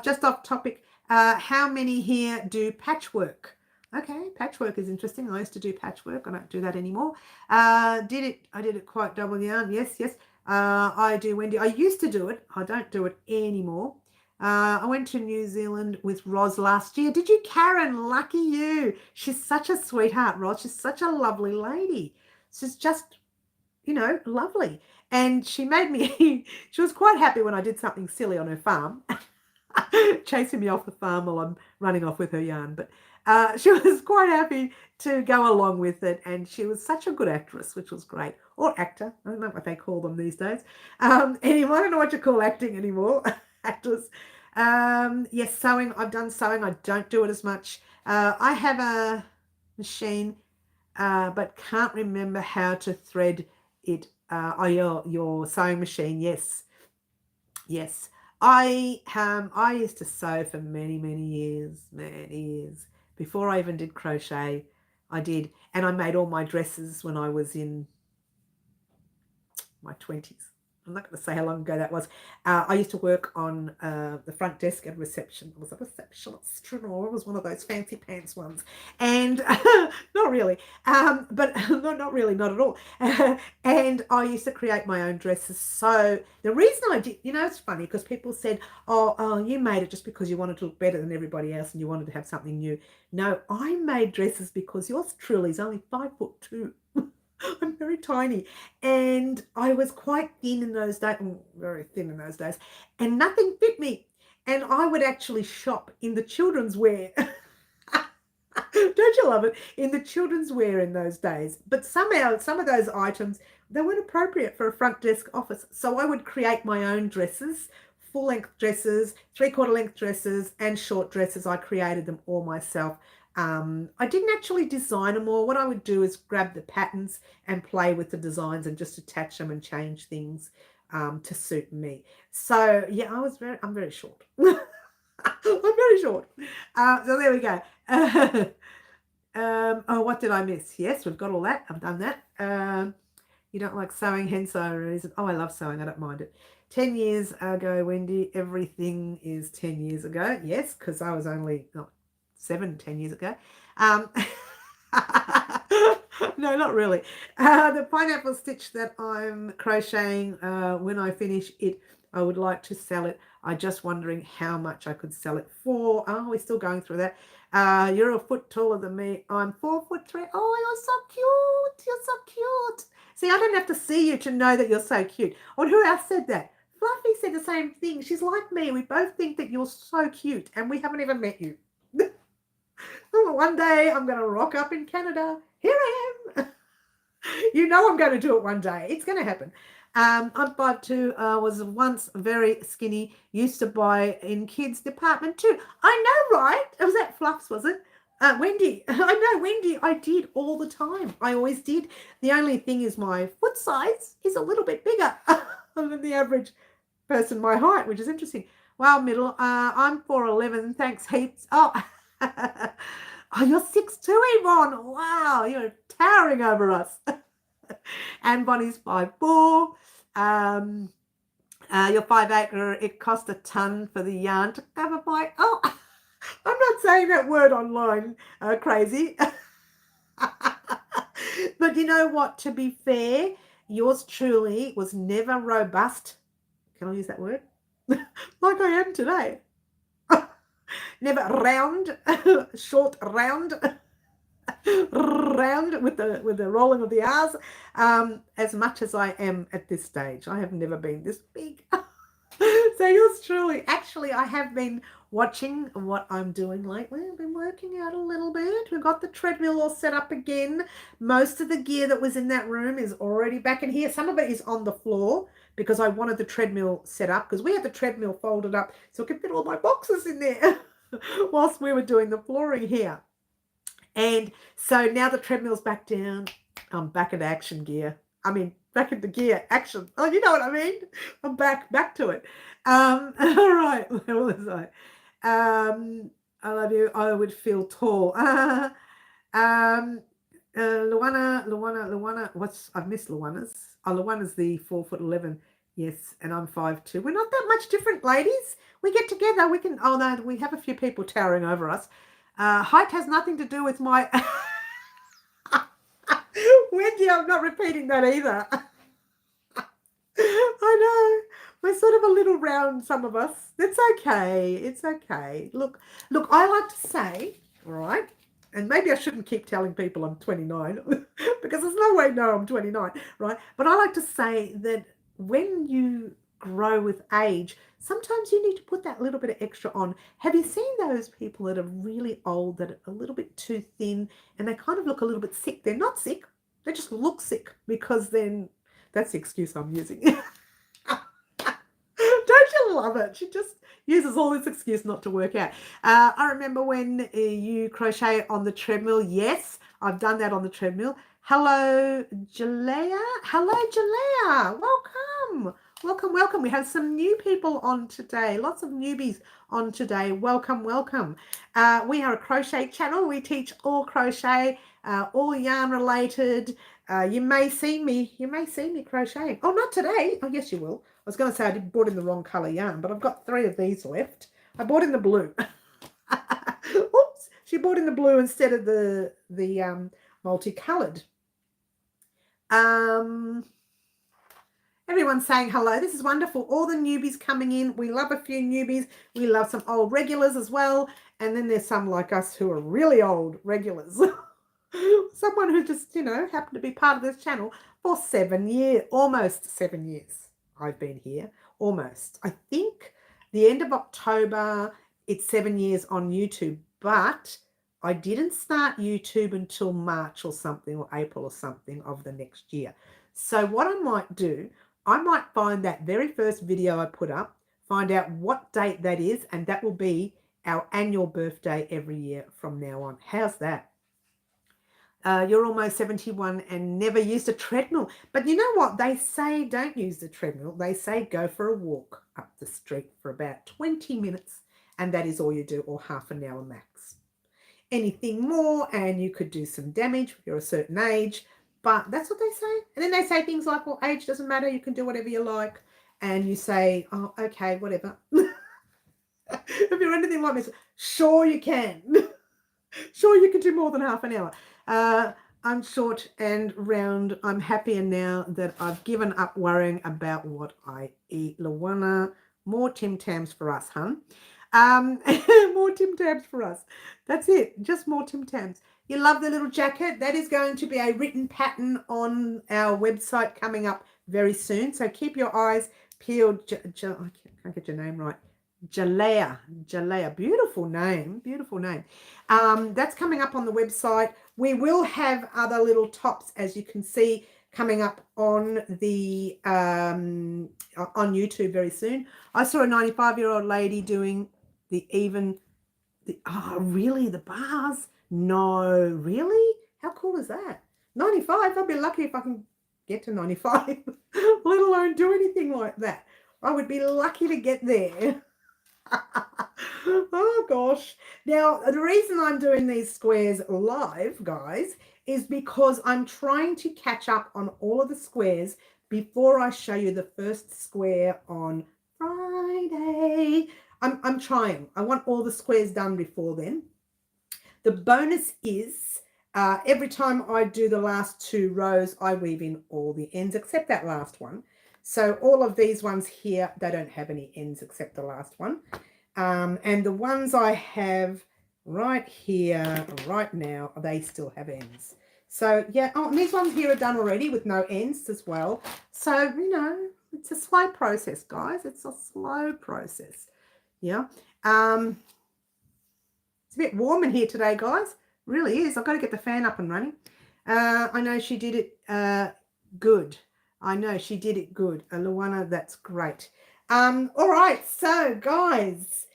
Just off topic, How many here do patchwork? Okay, patchwork is interesting. I used to do patchwork. I don't do that anymore. I did it quite double yarn. Yes, yes. I do, Wendy. I used to do it. I don't do it anymore. I went to New Zealand with Roz last year. Did you, Karen? Lucky you. She's such a sweetheart, Roz. She's such a lovely lady. She's just, lovely. And she made me, she was quite happy when I did something silly on her farm, chasing me off the farm while I'm running off with her yarn. But she was quite happy to go along with it. And she was such a good actress, which was great. Or actor. I don't know what they call them these days. Anyway, I don't know what you call acting anymore. Actors. Yes, sewing. I've done sewing. I don't do it as much. I have a machine, but can't remember how to thread it. Your sewing machine. Yes. Yes. I used to sew for many years. Before I even did crochet, I did. And I made all my dresses when I was in my 20s. I'm not going to say how long ago that was. I used to work on the front desk at reception. I was a receptionist. I was one of those fancy pants ones. And not really, but not really, not at all. And I used to create my own dresses. So the reason I did, it's funny because people said, oh, you made it just because you wanted to look better than everybody else and you wanted to have something new. No, I made dresses because yours truly is only 5'2". I'm very tiny, and I was quite thin in those days, very thin in those days, and nothing fit me. And I would actually shop in the children's wear. Don't you love it? In the children's wear in those days. But somehow, some of those items, they weren't appropriate for a front desk office. So I would create my own dresses, full-length dresses, three-quarter-length dresses, and short dresses. I created them all myself. I didn't actually design them all. What I would do is grab the patterns and play with the designs and just attach them and change things to suit me. So yeah, I'm very short. I'm very short. So there we go. Oh, what did I miss? Yes, we've got all that. I've done that. You don't like sewing, hence I reason. Oh, I love sewing. I don't mind it. 10 years ago, Wendy, everything is 10 years ago. Yes, because I was only 10 years ago. No, not really. The pineapple stitch that I'm crocheting, when I finish it, I would like to sell it. I'm just wondering how much I could sell it for. Oh, we're still going through that. You're a foot taller than me. I'm 4'3". Oh, you're so cute. You're so cute. See, I don't have to see you to know that you're so cute. Or who else said that? Fluffy said the same thing. She's like me. We both think that you're so cute, and we haven't even met you. One day I'm going to rock up in Canada. Here I am. You know I'm going to do it one day. It's going to happen. I'm 5'2". Was once very skinny. Used to buy in kids' department too. I know, right? Was that Fluffs, was it? Wendy. I know, Wendy. I did all the time. I always did. The only thing is my foot size is a little bit bigger than the average person my height, which is interesting. Wow, middle. I'm 4'11". Thanks heaps. Oh, oh, you're 6'2", Yvonne. Wow, you're towering over us. And Bonnie's 5'4". You're 5'8". It cost a ton for the yarn to cover my. Oh, I'm not saying that word online, crazy. But you know what? To be fair, yours truly was never robust. Can I use that word? Like I am today. Never round, short round, round with the rolling of the R's, as much as I am at this stage. I have never been this big. So yours truly, actually, I have been watching what I'm doing lately. I've been working out a little bit. We've got the treadmill all set up again. Most of the gear that was in that room is already back in here. Some of it is on the floor because I wanted the treadmill set up because we had the treadmill folded up so I could fit all my boxes in there whilst we were doing the flooring here. And so now the treadmill's back down. I'm back in action gear. I mean, back into gear action. Oh, you know what I mean? I'm back to it. All right. Where was I? I love you. I would feel tall. Luana. I've missed Luana's. Oh, Luana's the 4'11". Yes, and I'm 5'2". We're not that much different, ladies. We get together. We can. Oh no, we have a few people towering over us. Height has nothing to do with my. Wendy, I'm not repeating that either. I know. We're sort of a little round, some of us. It's okay. It's okay. Look, I like to say, all right, and maybe I shouldn't keep telling people I'm 29 because there's no way no I'm 29, right? But I like to say that when you grow with age, sometimes you need to put that little bit of extra on. Have you seen those people that are really old, that are a little bit too thin, and they kind of look a little bit sick? They're not sick. They just look sick because then that's the excuse I'm using. Don't you love it? She just uses all this excuse not to work out. I remember when you crochet on the treadmill. Yes, I've done that on the treadmill. Hello, Jalea. Hello, Jalea. Welcome. Welcome, welcome. We have some new people on today. Lots of newbies on today. Welcome, welcome. We are a crochet channel. We teach all crochet, all yarn related. You may see me crocheting. Oh, not today. Oh, yes, you will. I was going to say I bought in the wrong colour yarn, but I've got 3 of these left. I bought in the blue. Oops, she bought in the blue instead of the multicoloured. Everyone's saying hello. This is wonderful. All the newbies coming in. We love a few newbies. We love some old regulars as well. And then there's some like us who are really old regulars. Someone who just, happened to be part of this channel for 7 years, almost 7 years. I've been here, almost. I think the end of October, it's 7 years on YouTube, but I didn't start YouTube until March or something, or April or something of the next year. So what I might do, I might find that very first video I put up, find out what date that is, and that will be our annual birthday every year from now on. How's that? You're almost 71 and never used a treadmill. But you know what? They say don't use the treadmill. They say go for a walk up the street for about 20 minutes, and that is all you do, or half an hour max. Anything more and you could do some damage if you're a certain age, but that's what they say. And then they say things like, well, age doesn't matter. You can do whatever you like. And you say, oh, okay, whatever. If you're anything like this, sure you can. Sure you can do more than half an hour. I'm short and round. I'm happier now that I've given up worrying about what I eat. Luana, more Tim Tams for us, hun. More Tim Tams for us. That's it. Just more Tim Tams. You love the little jacket? That is going to be a written pattern on our website coming up very soon. So keep your eyes peeled. I can't get your name right. Jalea, beautiful name. That's coming up on the website. We will have other little tops, as you can see, coming up on the on YouTube very soon. I saw a 95-year-old lady doing really, the bars? No, really? How cool is that? 95, I'll be lucky if I can get to 95, let alone do anything like that. I would be lucky to get there. Oh gosh. Now the reason I'm doing these squares live, guys, is because I'm trying to catch up on all of the squares before I show you the first square on Friday. I'm trying. I want all the squares done before then. The bonus is every time I do the last 2 rows, I weave in all the ends except that last one. So all of these ones here, they don't have any ends except the last one. And the ones I have right here, right now, they still have ends. So, yeah, and these ones here are done already with no ends as well. So, it's a slow process, guys. It's a slow process. Yeah. It's a bit warm in here today, guys. It really is. I've got to get the fan up and running. I know she did it good. I know she did it good. Luana, that's great. All right, so guys,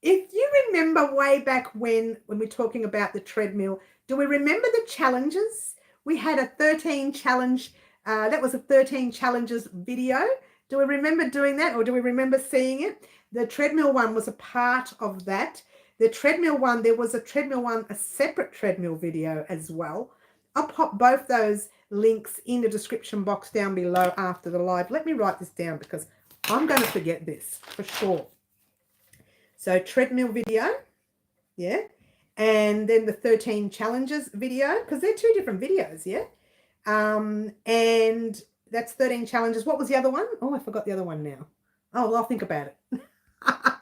if you remember way back when we're talking about the treadmill, do we remember the challenges? We had a 13 challenge. That was a 13 challenges video. Do we remember doing that, or do we remember seeing it? The treadmill one was a part of that. The treadmill one, there was a treadmill one, a separate treadmill video as well. I'll pop both those links in the description box down below after the live. Let me write this down because I'm going to forget this for sure. So treadmill video, yeah, and then the 13 challenges video, because they're 2 different videos, yeah. And that's 13 challenges. What was the other one? Oh, I forgot the other one now. Oh, well, I'll think about it.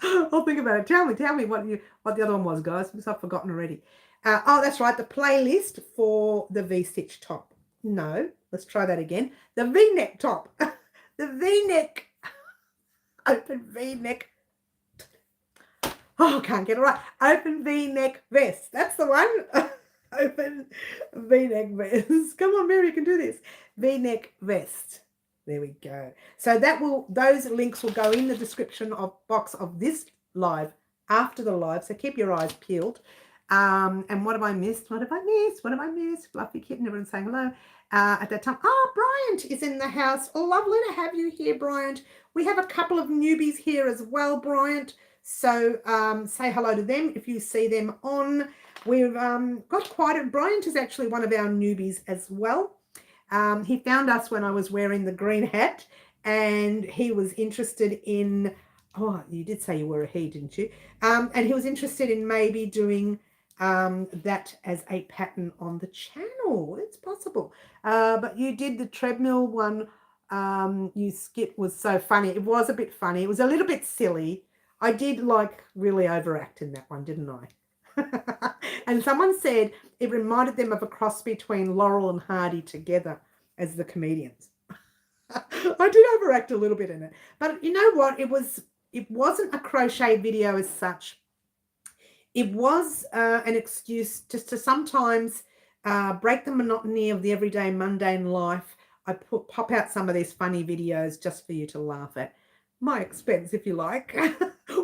I'll think about it. Tell me what the other one was, guys, because I've forgotten already. Oh, that's right, the playlist for the V-stitch top. No, let's try that again. The V-neck top. The V-neck, open V-neck. Oh, I can't get it right. Open V-neck vest. That's the one. Open V-neck vest. Come on, Mary, you can do this. V-neck vest. There we go. So those links will go in the description box of this live after the live. So keep your eyes peeled. And what have I missed? What have I missed? What have I missed? Fluffy kitten, everyone's saying hello. At that time, Bryant is in the house. Lovely to have you here, Bryant. We have a couple of newbies here as well, Bryant. So say hello to them if you see them on. We've got Bryant is actually one of our newbies as well. He found us when I was wearing the green hat, and he was interested in, you did say you were a he, didn't you? And he was interested in maybe doing that as a pattern on the channel. It's possible. But you did the treadmill one. You skipped was so funny. It was a bit funny. It was a little bit silly. I did really overact in that one, didn't I? And someone said it reminded them of a cross between Laurel and Hardy together as the comedians. I did overact a little bit in it, but you know what? It wasn't a crochet video as such. It was an excuse just to sometimes break the monotony of the everyday mundane life. I pop out some of these funny videos just for you to laugh at. My expense, if you like,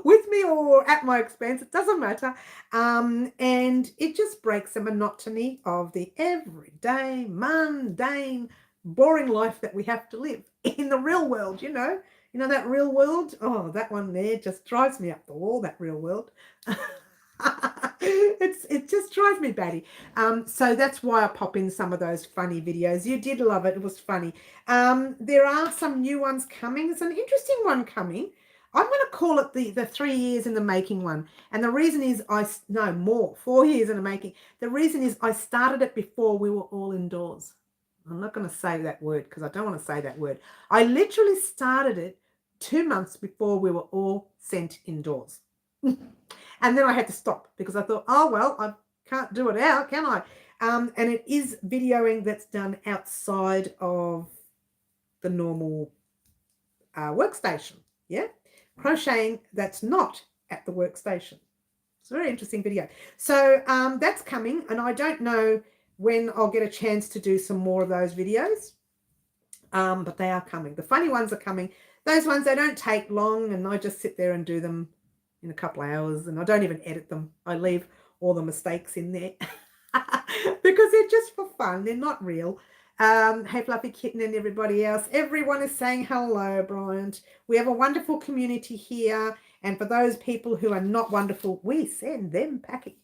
with me or at my expense, it doesn't matter. And it just breaks the monotony of the everyday, mundane, boring life that we have to live in the real world, you know that real world. Oh, that one there just drives me up the wall, that real world. It just drives me batty. So that's why I pop in some of those funny videos. You did love it. It was funny. There are some new ones coming. There's an interesting one coming. I'm going to call it the 3 years in the making one. And the reason is 4 years in the making. The reason is I started it before we were all indoors. I'm not going to say that word because I don't want to say that word. I literally started it 2 months before we were all sent indoors. And then I had to stop because I thought, I can't do it out, can I? And it is videoing that's done outside of the normal workstation, yeah? Crocheting that's not at the workstation. It's a very interesting video. So that's coming, and I don't know when I'll get a chance to do some more of those videos, but they are coming. The funny ones are coming. Those ones, they don't take long, and I just sit there and do them in a couple of hours, and I don't even edit them. I leave all the mistakes in there because they're just for fun. They're not real. Hey, Fluffy Kitten and everybody else. Everyone is saying hello, Bryant. We have a wonderful community here, and for those people who are not wonderful, we send them packing.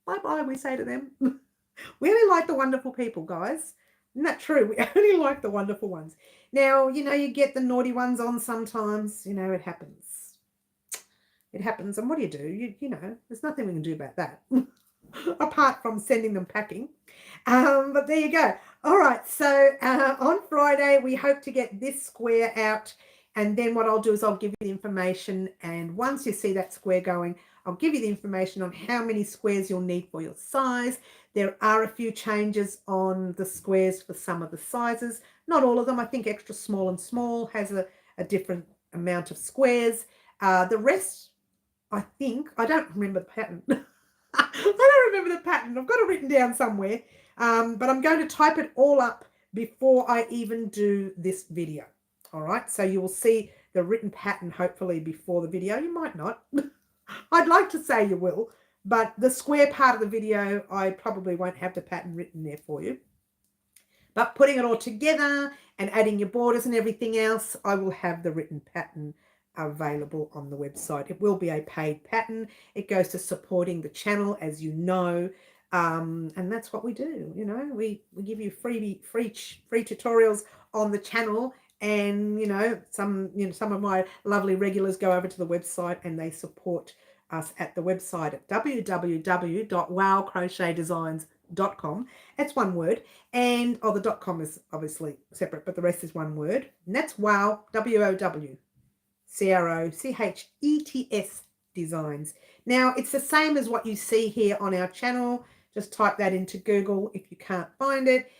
Bye-bye, we say to them. We only like the wonderful people, guys. Isn't that true? We only like the wonderful ones. Now, you get the naughty ones on sometimes. It happens. It happens, and what do? There's nothing we can do about that apart from sending them packing. But there you go. All right, so on Friday we hope to get this square out, and then what I'll do is I'll give you the information, and once you see that square going, I'll give you the information on how many squares you'll need for your size. There are a few changes on the squares for some of the sizes, not all of them. I think extra small and small has a different amount of squares. The rest, I don't remember the pattern. I don't remember the pattern. I've got it written down somewhere, but I'm going to type it all up before I even do this video. All right, so you will see the written pattern hopefully before the video. You might not. I'd like to say you will, but the square part of the video, I probably won't have the pattern written there for you. But putting it all together and adding your borders and everything else, I will have the written pattern available on the website. It will be a paid pattern. It goes to supporting the channel, as you know. And that's what we do. You know, we give you free tutorials on the channel. And some of my lovely regulars go over to the website and they support us at the website at www.wowcrochetdesigns.com. It's one word, and the .com is obviously separate, but the rest is one word, and that's wow, WOWCROCHETS designs. Now it's the same as what you see here on our channel. Just type that into Google if you can't find it.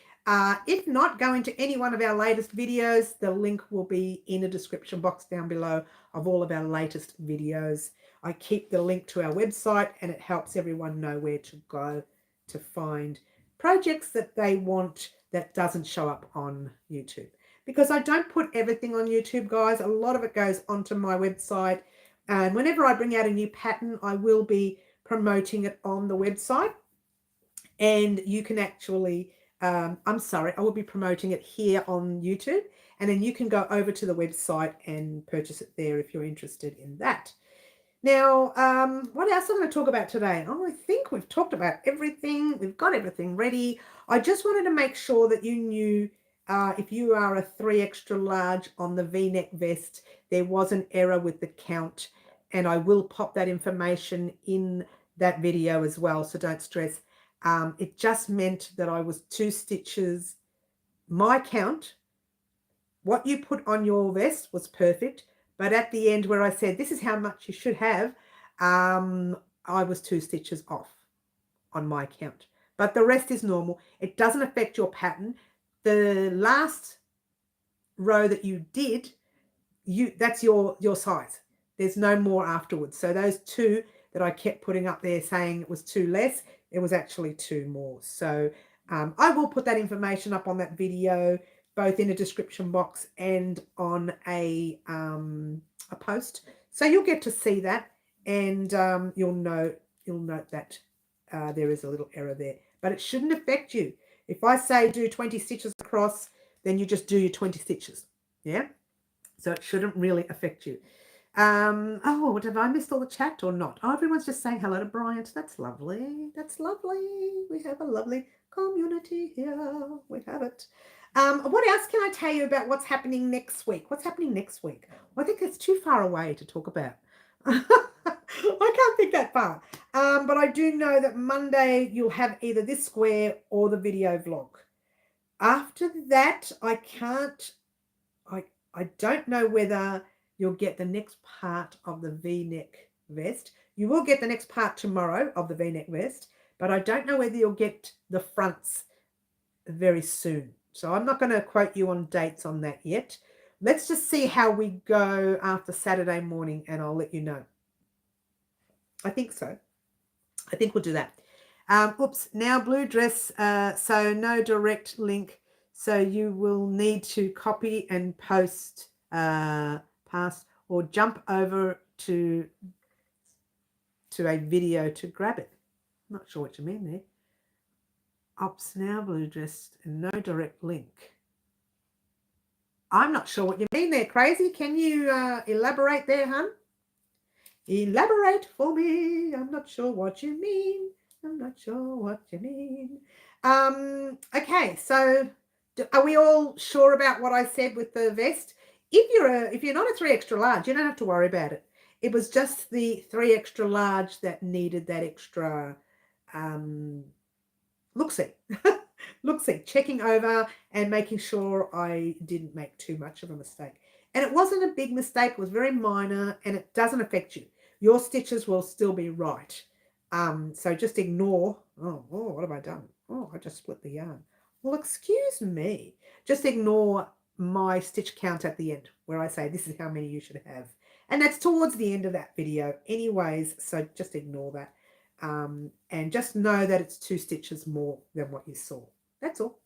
If not, go into any one of our latest videos. The link will be in the description box down below of all of our latest videos. I keep the link to our website, and it helps everyone know where to go to find projects that they want that doesn't show up on YouTube. Because I don't put everything on YouTube, guys. A lot of it goes onto my website. And whenever I bring out a new pattern, I will be promoting it on the website. And you can actually, I will be promoting it here on YouTube. And then you can go over to the website and purchase it there if you're interested in that. Now, what else am I going to talk about today? Oh, I think we've talked about everything. We've got everything ready. I just wanted to make sure that you knew if you are a 3 extra large on the V-neck vest, there was an error with the count. And I will pop that information in that video as well, so don't stress. It just meant that I was 2 stitches. My count, what you put on your vest was perfect. But at the end where I said, this is how much you should have, I was 2 stitches off on my count. But the rest is normal. It doesn't affect your pattern. The last row that you did, that's your size. There's no more afterwards. So those 2 that I kept putting up there saying it was 2 less, it was actually 2 more. So I will put that information up on that video, both in a description box and on a post. So you'll get to see that, and you'll note that there is a little error there. But it shouldn't affect you. If I say do 20 stitches across, then you just do your 20 stitches. Yeah? So it shouldn't really affect you. Oh, did I miss all the chat or not? Oh, everyone's just saying hello to Bryant. That's lovely. That's lovely. We have a lovely community here. We have it. What else can I tell you about what's happening next week? What's happening next week? Well, I think it's too far away to talk about. I can't think that far. But I do know that Monday you'll have either this square or the video vlog. After that, I don't know whether you'll get the next part of the V-neck vest. You will get the next part tomorrow of the V-neck vest, but I don't know whether you'll get the fronts very soon. So I'm not going to quote you on dates on that yet. Let's just see how we go after Saturday morning, and I'll let you know. I think so. I think we'll do that. Oops, now blue dress, so no direct link. So you will need to copy and post past or jump over to a video to grab it. I'm not sure what you mean there. Ops now blue dress and no direct link. I'm not sure what you mean there, Crazy. Can you elaborate there, hun? Elaborate for me. I'm not sure what you mean. I'm not sure what you mean. Okay, so are we all sure about what I said with the vest? If you're not a 3 extra large, you don't have to worry about it. It was just the 3 extra large that needed that extra look-see. Look-see, checking over and making sure I didn't make too much of a mistake. And it wasn't a big mistake. It was very minor, and it doesn't affect you. Your stitches will still be right. So just ignore, oh, what have I done? Oh, I just split the yarn. Well, excuse me. Just ignore my stitch count at the end where I say this is how many you should have. And that's towards the end of that video anyways, so just ignore that. And just know that it's 2 stitches more than what you saw. That's all.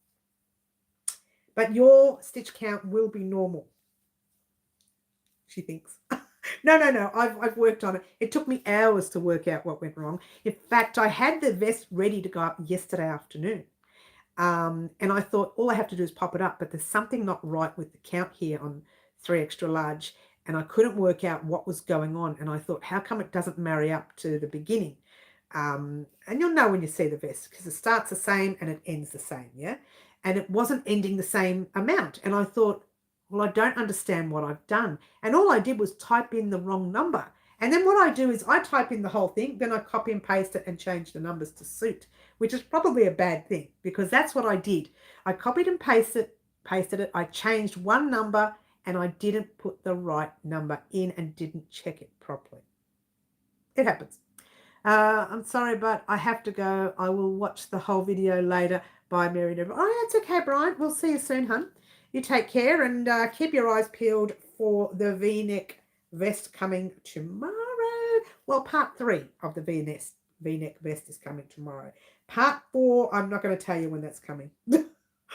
But your stitch count will be normal, she thinks. No. I've worked on it. It took me hours to work out what went wrong. In fact, I had the vest ready to go up yesterday afternoon. And I thought all I have to do is pop it up, but there's something not right with the count here on 3 extra large, and I couldn't work out what was going on. And I thought, how come it doesn't marry up to the beginning? And you'll know when you see the vest because it starts the same and it ends the same, yeah? And it wasn't ending the same amount. And I thought, well, I don't understand what I've done. And all I did was type in the wrong number. And then what I do is I type in the whole thing, then I copy and paste it and change the numbers to suit, which is probably a bad thing because that's what I did. I copied and pasted it. I changed one number and I didn't put the right number in and didn't check it properly. It happens. I'm sorry, but I have to go. I will watch the whole video later. Bye, Mary. Oh, that's okay, Brian. We'll see you soon, hun. You take care and keep your eyes peeled for the V-neck vest coming tomorrow. Well, part 3 of the V-neck vest is coming tomorrow. Part 4, I'm not going to tell you when that's coming. I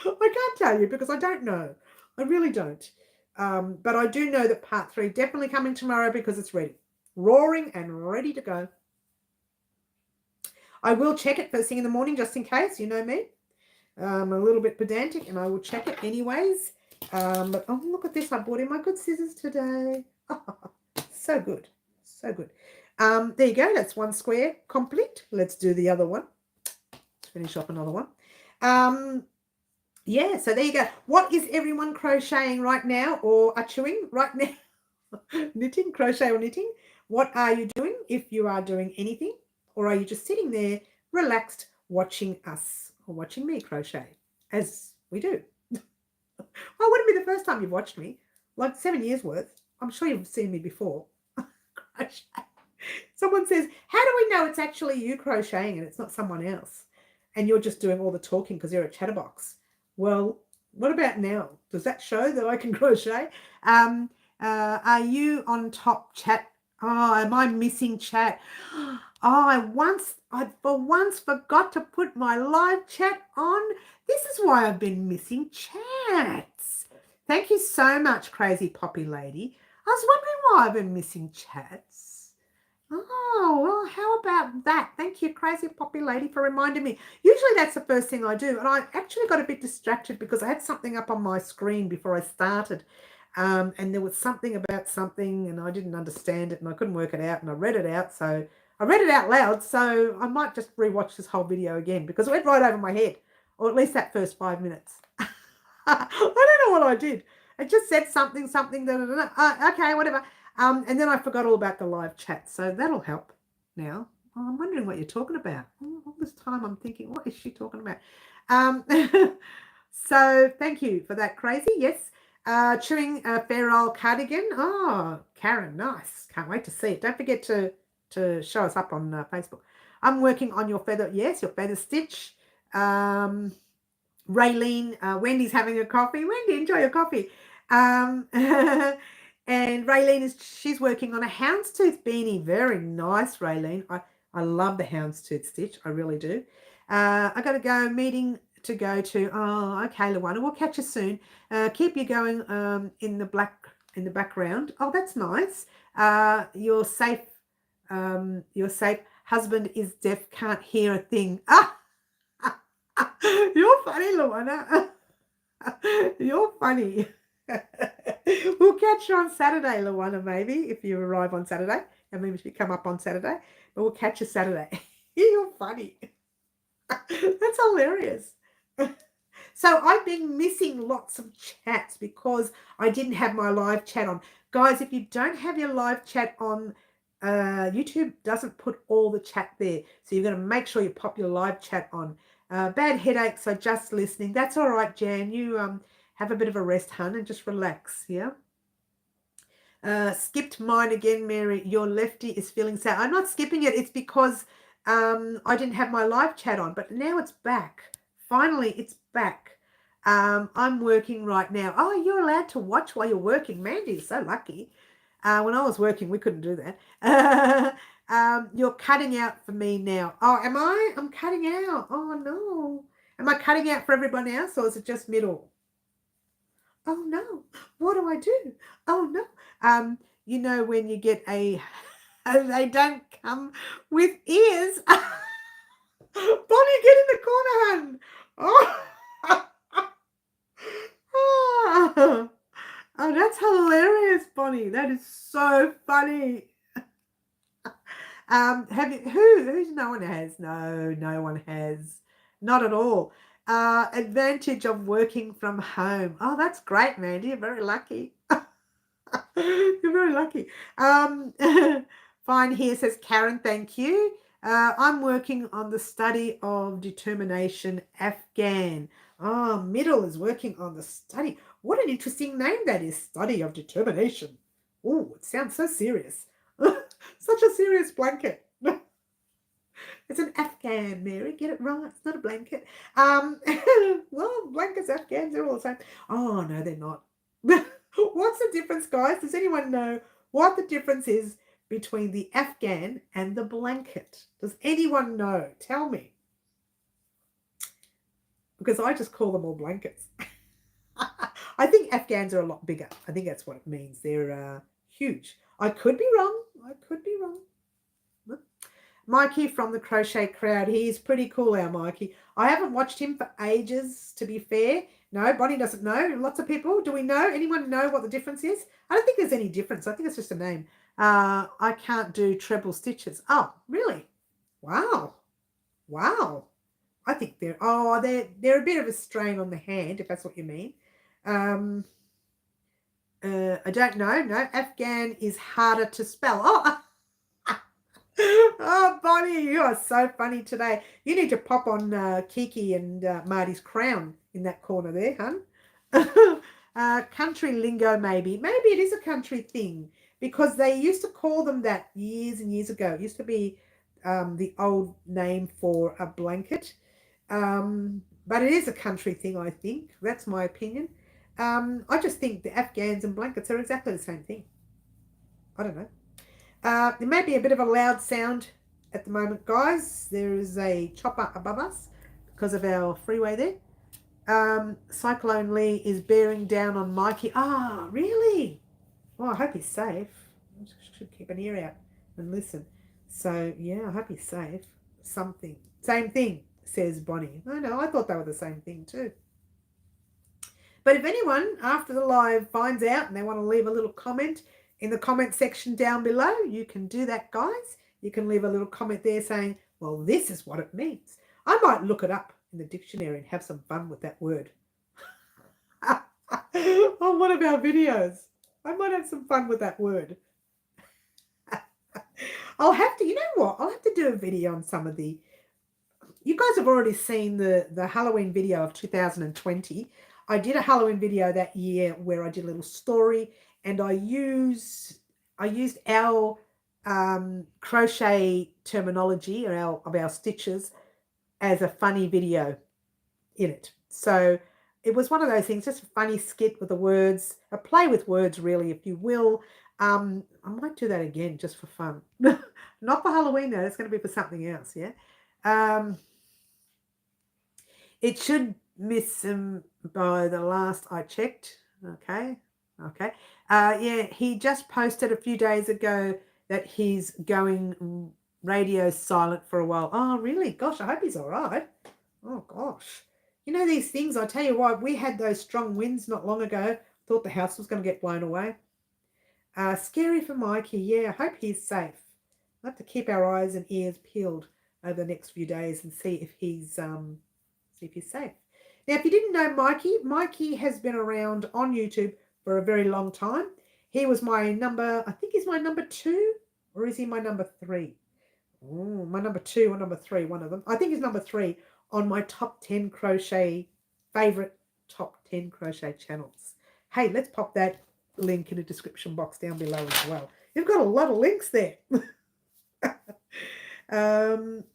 can't tell you because I don't know. I really don't. But I do know that part 3 definitely coming tomorrow because it's ready. Roaring and ready to go. I will check it first thing in the morning just in case, you know me. I'm a little bit pedantic and I will check it anyways. But oh, look at this. I bought in my good scissors today. Oh, so good. So good. There you go. That's one square complete. Let's do the other one. Let's finish off another one. Yeah, so there you go. What is everyone crocheting right now or chewing right now? Knitting, crochet or knitting? What are you doing if you are doing anything? Or are you just sitting there relaxed watching us or watching me crochet as we do? Oh, wouldn't be the first time you've watched me. Like 7 years worth. I'm sure you've seen me before. Crochet. Someone says, how do we know it's actually you crocheting and it's not someone else? And you're just doing all the talking because you're a chatterbox. Well, what about now? Does that show that I can crochet? Are you on top chat? Oh, am I missing chat? Oh, I for once forgot to put my live chat on. This is why I've been missing chats. Thank you so much, Crazy Poppy Lady. I was wondering why I've been missing chats. Oh, well, how about that? Thank you, Crazy Poppy Lady, for reminding me. Usually that's the first thing I do. And I actually got a bit distracted because I had something up on my screen before I started. And there was something about something and I didn't understand it and I couldn't work it out and I read it out. So I read it out loud. So I might just rewatch this whole video again because it went right over my head, or at least that first 5 minutes. I don't know what I did. It just said something, okay, whatever. And then I forgot all about the live chat. So that'll help now. Oh, I'm wondering what you're talking about. All this time I'm thinking, what is she talking about? So thank you for that, Crazy. Yes. Chewing a fair old cardigan. Oh, Karen, nice. Can't wait to see it. Don't forget to show us up on Facebook. I'm working on your feather. Yes, your feather stitch. Raylene, Wendy's having a coffee. Wendy, enjoy your coffee. And Raylene she's working on a houndstooth beanie. Very nice, Raylene. I love the houndstooth stitch. I really do. I got to go meeting to go to. Oh, okay, Luana. We'll catch you soon. Keep you going in the background. Oh, that's nice. You're safe. You're safe. Husband is deaf, can't hear a thing. Ah, you're funny, Luana. You're funny. We'll catch you on Saturday, Luana, maybe, if you arrive on Saturday. And maybe if you come up on Saturday. But we'll catch you Saturday. You're funny. That's hilarious. So I've been missing lots of chats because I didn't have my live chat on. Guys, if you don't have your live chat on, YouTube doesn't put all the chat there. So you're going to make sure you pop your live chat on. Bad headache, so just listening. That's all right, Jan. You have a bit of a rest, hun, and just relax, yeah? Skipped mine again, Mary. Your lefty is feeling sad. I'm not skipping it. It's because I didn't have my live chat on, but now it's back. Finally, it's back. I'm working right now. Oh, you're allowed to watch while you're working. Mandy's so lucky. When I was working, we couldn't do that. You're cutting out for me now. Oh, am I? I'm cutting out. Oh, no. Am I cutting out for everyone else, or is it just middle? Oh, no. What do I do? Oh, no. You know when you get a... they don't come with ears. Bonnie, get in the corner, hun. Oh. Oh, that's hilarious, Bonnie. That is so funny. Have you, who's no one has? No, no one has. Not at all. Advantage of working from home. Oh, that's great, Mandy. You're very lucky. You're very lucky. Fine here, says Karen. Thank you. I'm working on the study of determination Afghan. Oh, Middle is working on the study. What an interesting name that is, study of determination. Oh, it sounds so serious. Such a serious blanket. It's an Afghan, Mary. Get it right. It's not a blanket. Well, blankets, Afghans, they're all the same. Oh, no, they're not. What's the difference, guys? Does anyone know what the difference is between the Afghan and the blanket? Does anyone know? Tell me. Because I just call them all blankets. I think Afghans are a lot bigger. I think that's what it means. They're huge. I could be wrong. I could be wrong. Mikey from the Crochet Crowd. He's pretty cool, our Mikey. I haven't watched him for ages, to be fair. No, Bonnie doesn't know. Lots of people. Do we know? Anyone know what the difference is? I don't think there's any difference. I think it's just a name. I can't do treble stitches. Oh, really? Wow. Wow. I think they're a bit of a strain on the hand, if that's what you mean. I don't know. No, Afghan is harder to spell. Oh, oh, Bonnie, you are so funny today. You need to pop on Kiki and Marty's crown in that corner there, hun. Country lingo, maybe. Maybe it is a country thing because they used to call them that years and years ago. It used to be the old name for a blanket. But it is a country thing, I think. That's my opinion. I just think the Afghans and blankets are exactly the same thing. I don't know. There may be a bit of a loud sound at the moment, guys. There is a chopper above us because of our freeway there. Cyclone Lee is bearing down on Mikey. Ah, really? Well, I hope he's safe. I should keep an ear out and listen. So, yeah, I hope he's safe. Something. Same thing, says Bonnie. No, I thought they were the same thing too. But if anyone after the live finds out and they want to leave a little comment in the comment section down below, you can do that, guys. You can leave a little comment there saying, well, this is what it means. I might look it up in the dictionary and have some fun with that word. On one of our videos. I might have some fun with that word. I'll have to, you know what? I'll have to do a video on some of the, you guys have already seen the Halloween video of 2020. I did a Halloween video that year where I did a little story and I used our crochet terminology of our stitches as a funny video in it. So it was one of those things, just a funny skit with the words, a play with words really, if you will. I might do that again just for fun. Not for Halloween though, it's going to be for something else, yeah? It should miss him by the last I checked. Okay. Yeah, he just posted a few days ago that he's going radio silent for a while. Oh, really? Gosh, I hope he's all right. Oh, gosh. You know these things, I tell you what, we had those strong winds not long ago. Thought the house was going to get blown away. Scary for Mikey. Yeah, I hope he's safe. We'll have to keep our eyes and ears peeled over the next few days and see if he's safe. Now, if you didn't know Mikey has been around on YouTube for a very long time. He was my number, I think he's my number 2, or is he my number 3? Oh, my number 2 or number 3, one of them. I think he's number 3 on my top 10 favorite top 10 crochet channels. Hey, let's pop that link in the description box down below as well. You've got a lot of links there.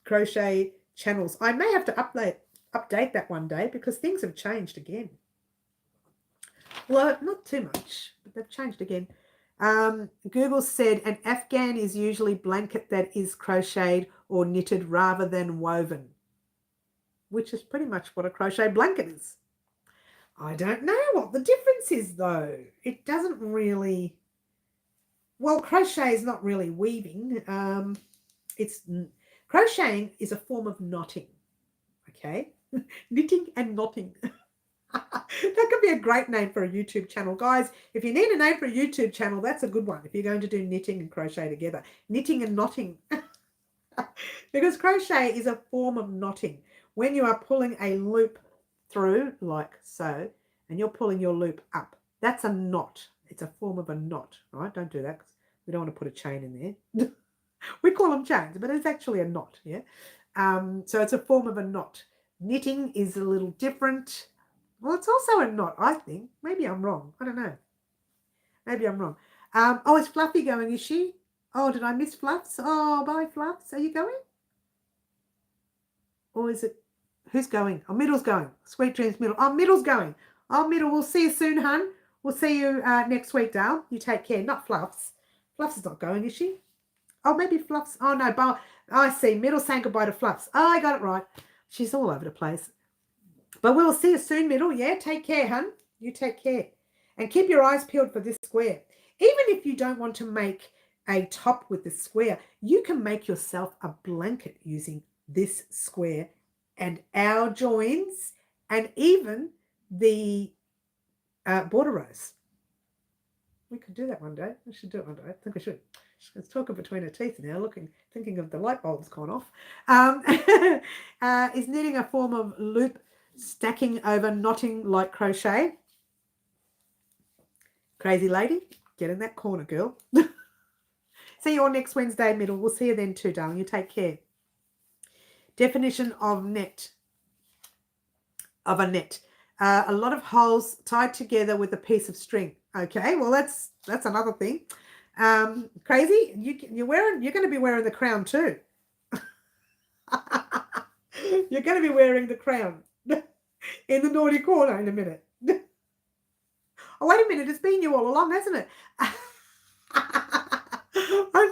Crochet channels. I may have to update that one day because things have changed again. Well, not too much, but they've changed again. Google said an Afghan is usually blanket that is crocheted or knitted rather than woven, which is pretty much what a crochet blanket is. I don't know what the difference is, though. It doesn't really... Well, crochet is not really weaving. Crocheting is a form of knotting, okay? Knitting and knotting. That could be a great name for a YouTube channel. Guys, if you need a name for a YouTube channel, that's a good one. If you're going to do knitting and crochet together. Knitting and knotting. Because crochet is a form of knotting. When you are pulling a loop through, like so, and you're pulling your loop up, that's a knot. It's a form of a knot, right? Don't do that because we don't want to put a chain in there. We call them chains, but it's actually a knot, yeah? So it's a form of a knot. Knitting is a little different. Well, it's also a knot, I think. Maybe I'm wrong. I don't know. Maybe I'm wrong. Oh, is Fluffy going, is she? Oh, did I miss Fluffs? Oh, bye, Fluffs. Are you going? Or is it, who's going? Oh, Middle's going. Sweet Dreams Middle. Oh, Middle's going. Oh, Middle, we'll see you soon, hun. We'll see you next week, Dale. You take care. Not Fluffs. Fluffs is not going, is she? Oh, maybe Fluffs. Oh, no. But I see. Middle saying goodbye to Fluffs. Oh, I got it right. She's all over the place. But we'll see you soon, Middle. Yeah, take care, hun. You take care. And keep your eyes peeled for this square. Even if you don't want to make a top with the square, you can make yourself a blanket using this square and our joins and even the bordereaux. We could do that one day. We should do it one day. I think we should. She's talking between her teeth now, thinking of the light bulbs gone off. Is knitting a form of loop stacking over knotting like crochet. Crazy lady, get in that corner, girl. See you all next Wednesday, Middle. We'll see you then too, darling. You take care. Definition of net. Of a net. A lot of holes tied together with a piece of string. Okay, well that's another thing. Crazy, you're going to be wearing the crown too. You're going to be wearing the crown in the naughty corner in a minute. Oh, wait a minute, it's been you all along, hasn't it? I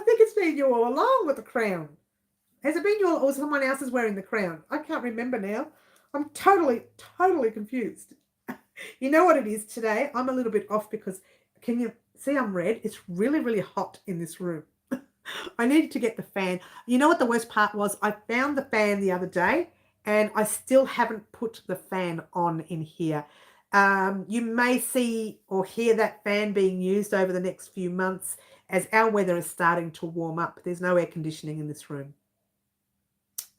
think it's been you all along with the crown. Has it been you all, or someone else is wearing the crown? I can't remember now. I'm totally confused. You know what it is today? I'm a little bit off because, can you see I'm red? It's really hot in this room. I needed to get the fan. You know what the worst part was? I found the fan the other day and I still haven't put the fan on in here. You may see or hear that fan being used over the next few months as our weather is starting to warm up. There's no air conditioning in this room,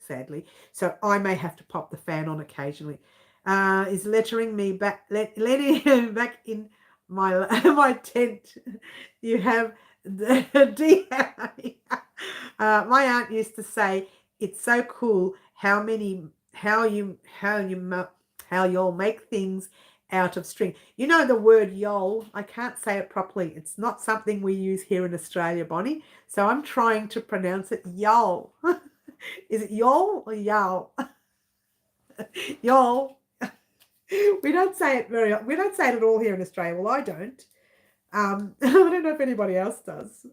sadly. So I may have to pop the fan on occasionally. Is letting me back in my tent. You have the my aunt used to say, it's so cool how you'll make things out of string. You know the word yol, I can't say it properly. It's not something we use here in Australia, Bonnie. So I'm trying to pronounce it yol. Is it yol or yol? Yol. We don't say it at all here in Australia. Well, I don't. I don't know if anybody else does.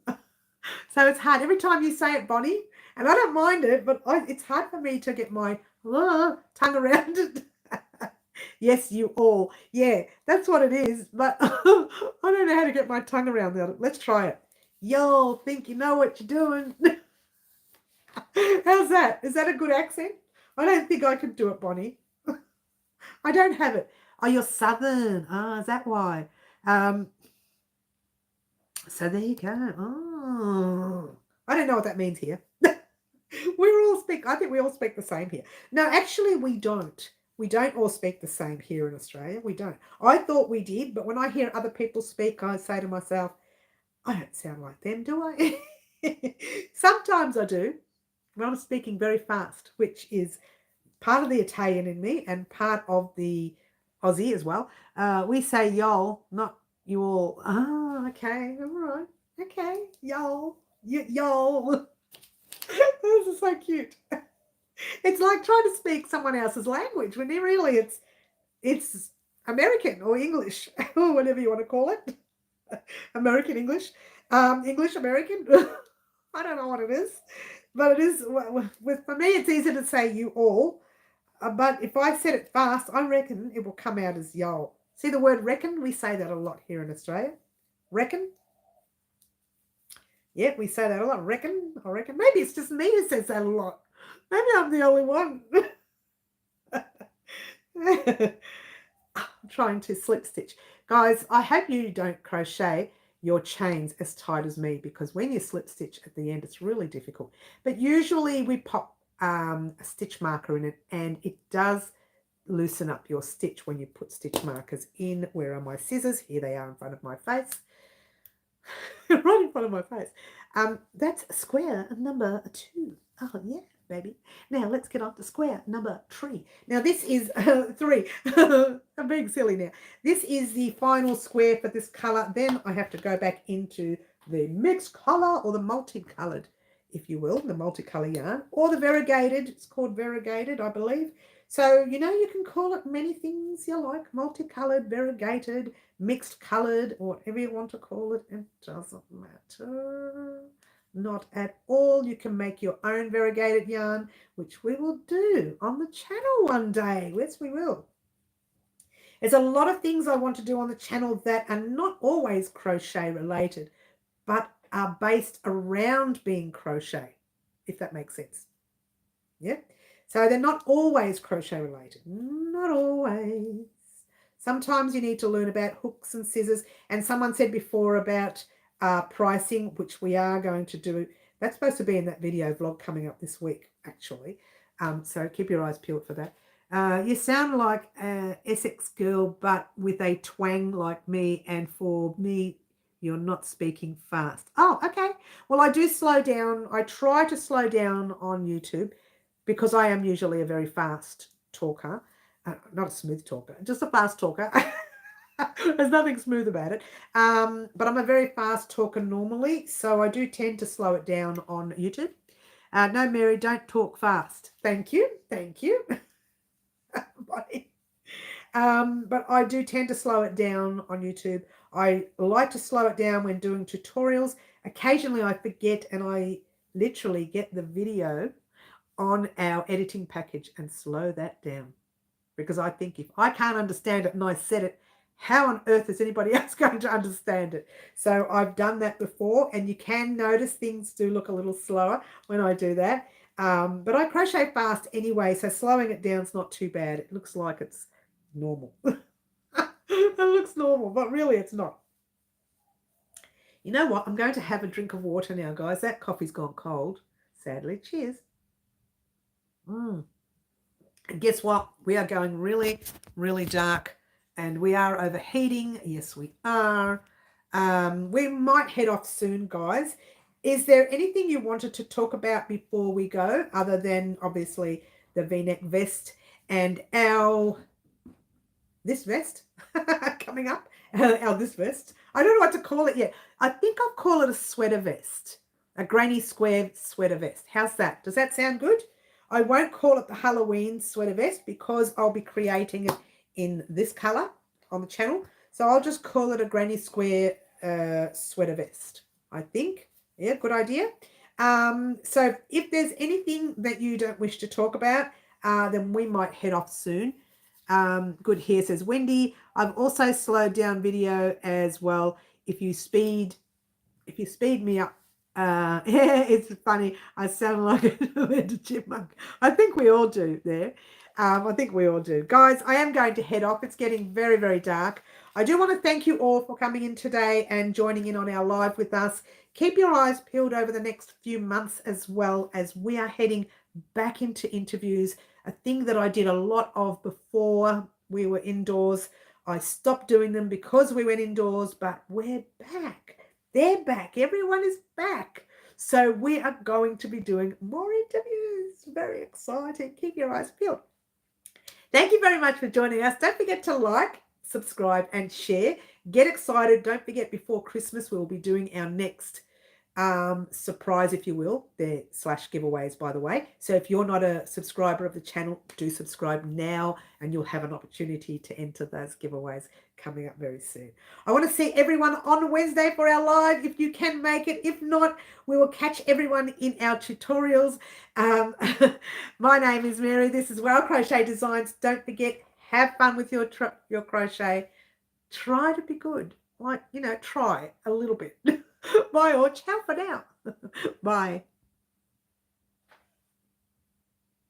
So it's hard. Every time you say it, Bonnie, and I don't mind it, but it's hard for me to get my tongue around it. Yes, you all. Yeah, that's what it is. But I don't know how to get my tongue around that. Let's try it. Y'all think you know what you're doing. How's that? Is that a good accent? I don't think I could do it, Bonnie. I don't have it. Oh, you're Southern. Oh, is that why? So there you go. Oh, I don't know what that means here. I think we all speak the same here. No, actually we don't. We don't all speak the same here in Australia. We don't. I thought we did, but when I hear other people speak, I say to myself, I don't sound like them, do I? Sometimes I do. When I'm speaking very fast, which is part of the Italian in me and part of the Aussie as well. We say y'all, not you all. Oh, okay. All right. Okay. Y'all. Y'all. This is so cute. It's like trying to speak someone else's language when really it's American or English or whatever you want to call it. American English. English American. I don't know what it is. But it is, for me, it's easy to say you all. But if I said it fast, I reckon it will come out as y'all. See the word reckon? We say that a lot here in Australia. Reckon? Yeah, we say that a lot. Reckon? I reckon. Maybe it's just me who says that a lot. Maybe I'm the only one. I'm trying to slip stitch. Guys, I hope you don't crochet. your chains as tight as me, because when you slip stitch at the end, it's really difficult. But usually we pop a stitch marker in it, and it does loosen up your stitch when you put stitch markers in. Where are my scissors? Here they are in front of my face. Right in front of my face. That's square number 2. Oh yeah, baby. Now let's get on to square number 3. Now this is 3. I'm being silly now. This is the final square for this color. Then I have to go back into the mixed color, or the multicolored, if you will, the multicolor yarn, or the variegated. It's called variegated, I believe. So, you know, you can call it many things you like: multicolored, variegated, mixed colored, or whatever you want to call it. It doesn't matter. Not at all. You can make your own variegated yarn, which we will do on the channel one day. Yes, we will. There's a lot of things I want to do on the channel that are not always crochet related, but are based around being crochet, if that makes sense. Yeah. So they're not always crochet related. Not always. Sometimes you need to learn about hooks and scissors. And someone said before about pricing, which we are going to do. That's supposed to be in that video vlog coming up this week, actually. So keep your eyes peeled for that. You sound like an Essex girl, but with a twang like me. And for me, you're not speaking fast. Oh, okay. Well, I do slow down. I try to slow down on YouTube, because I am usually a very fast talker. Not a smooth talker, just a fast talker. There's nothing smooth about it. But I'm a very fast talker normally, so I do tend to slow it down on YouTube. No, Mary, don't talk fast. Thank you. Thank you. But I do tend to slow it down on YouTube. I like to slow it down when doing tutorials. Occasionally I forget, and I literally get the video on our editing package and slow that down, because I think if I can't understand it and I said it, how on earth is anybody else going to understand it? So I've done that before, and you can notice things do look a little slower when I do that. But I crochet fast anyway, so slowing it down is not too bad. It looks like it's normal. It looks normal, but really it's not. You know what? I'm going to have a drink of water now, guys. That coffee's gone cold, sadly. Cheers. And guess what? We are going really, really dark, and we are overheating. Yes, we are. We might head off soon, guys. Is there anything you wanted to talk about before we go, other than obviously the V-neck vest and this vest coming up? This vest. I don't know what to call it yet. I think I'll call it a sweater vest, a granny square sweater vest. How's that? Does that sound good? I won't call it the Halloween sweater vest, because I'll be creating it in this color on the channel. So I'll just call it a granny square sweater vest, I think. Yeah, good idea. So if there's anything that you don't wish to talk about, then we might head off soon. Good here, says Wendy. I've also slowed down video as well. If you speed me up, yeah, it's funny. I sound like a chipmunk. I think we all do there. I think we all do. Guys, I am going to head off. It's getting very, very dark. I do want to thank you all for coming in today and joining in on our live with us. Keep your eyes peeled over the next few months, as well as we are heading back into interviews, a thing that I did a lot of before we were indoors. I stopped doing them because we went indoors, but we're back. They're back. Everyone is back. So we are going to be doing more interviews. Very exciting. Keep your eyes peeled. Thank you very much for joining us. Don't forget to like, subscribe, and share. Get excited. Don't forget, before Christmas, we'll be doing our next surprise, if you will. They're slash giveaways, by the way. So if you're not a subscriber of the channel, do subscribe now, and you'll have an opportunity to enter those giveaways coming up very soon. I want to see everyone on Wednesday for our live, if you can make it. If not, we will catch everyone in our tutorials. My name is Mary. This is Crochet Designs. Don't forget, have fun with your crochet. Try to be good. Like, try a little bit. Bye all. Ciao for now. Bye.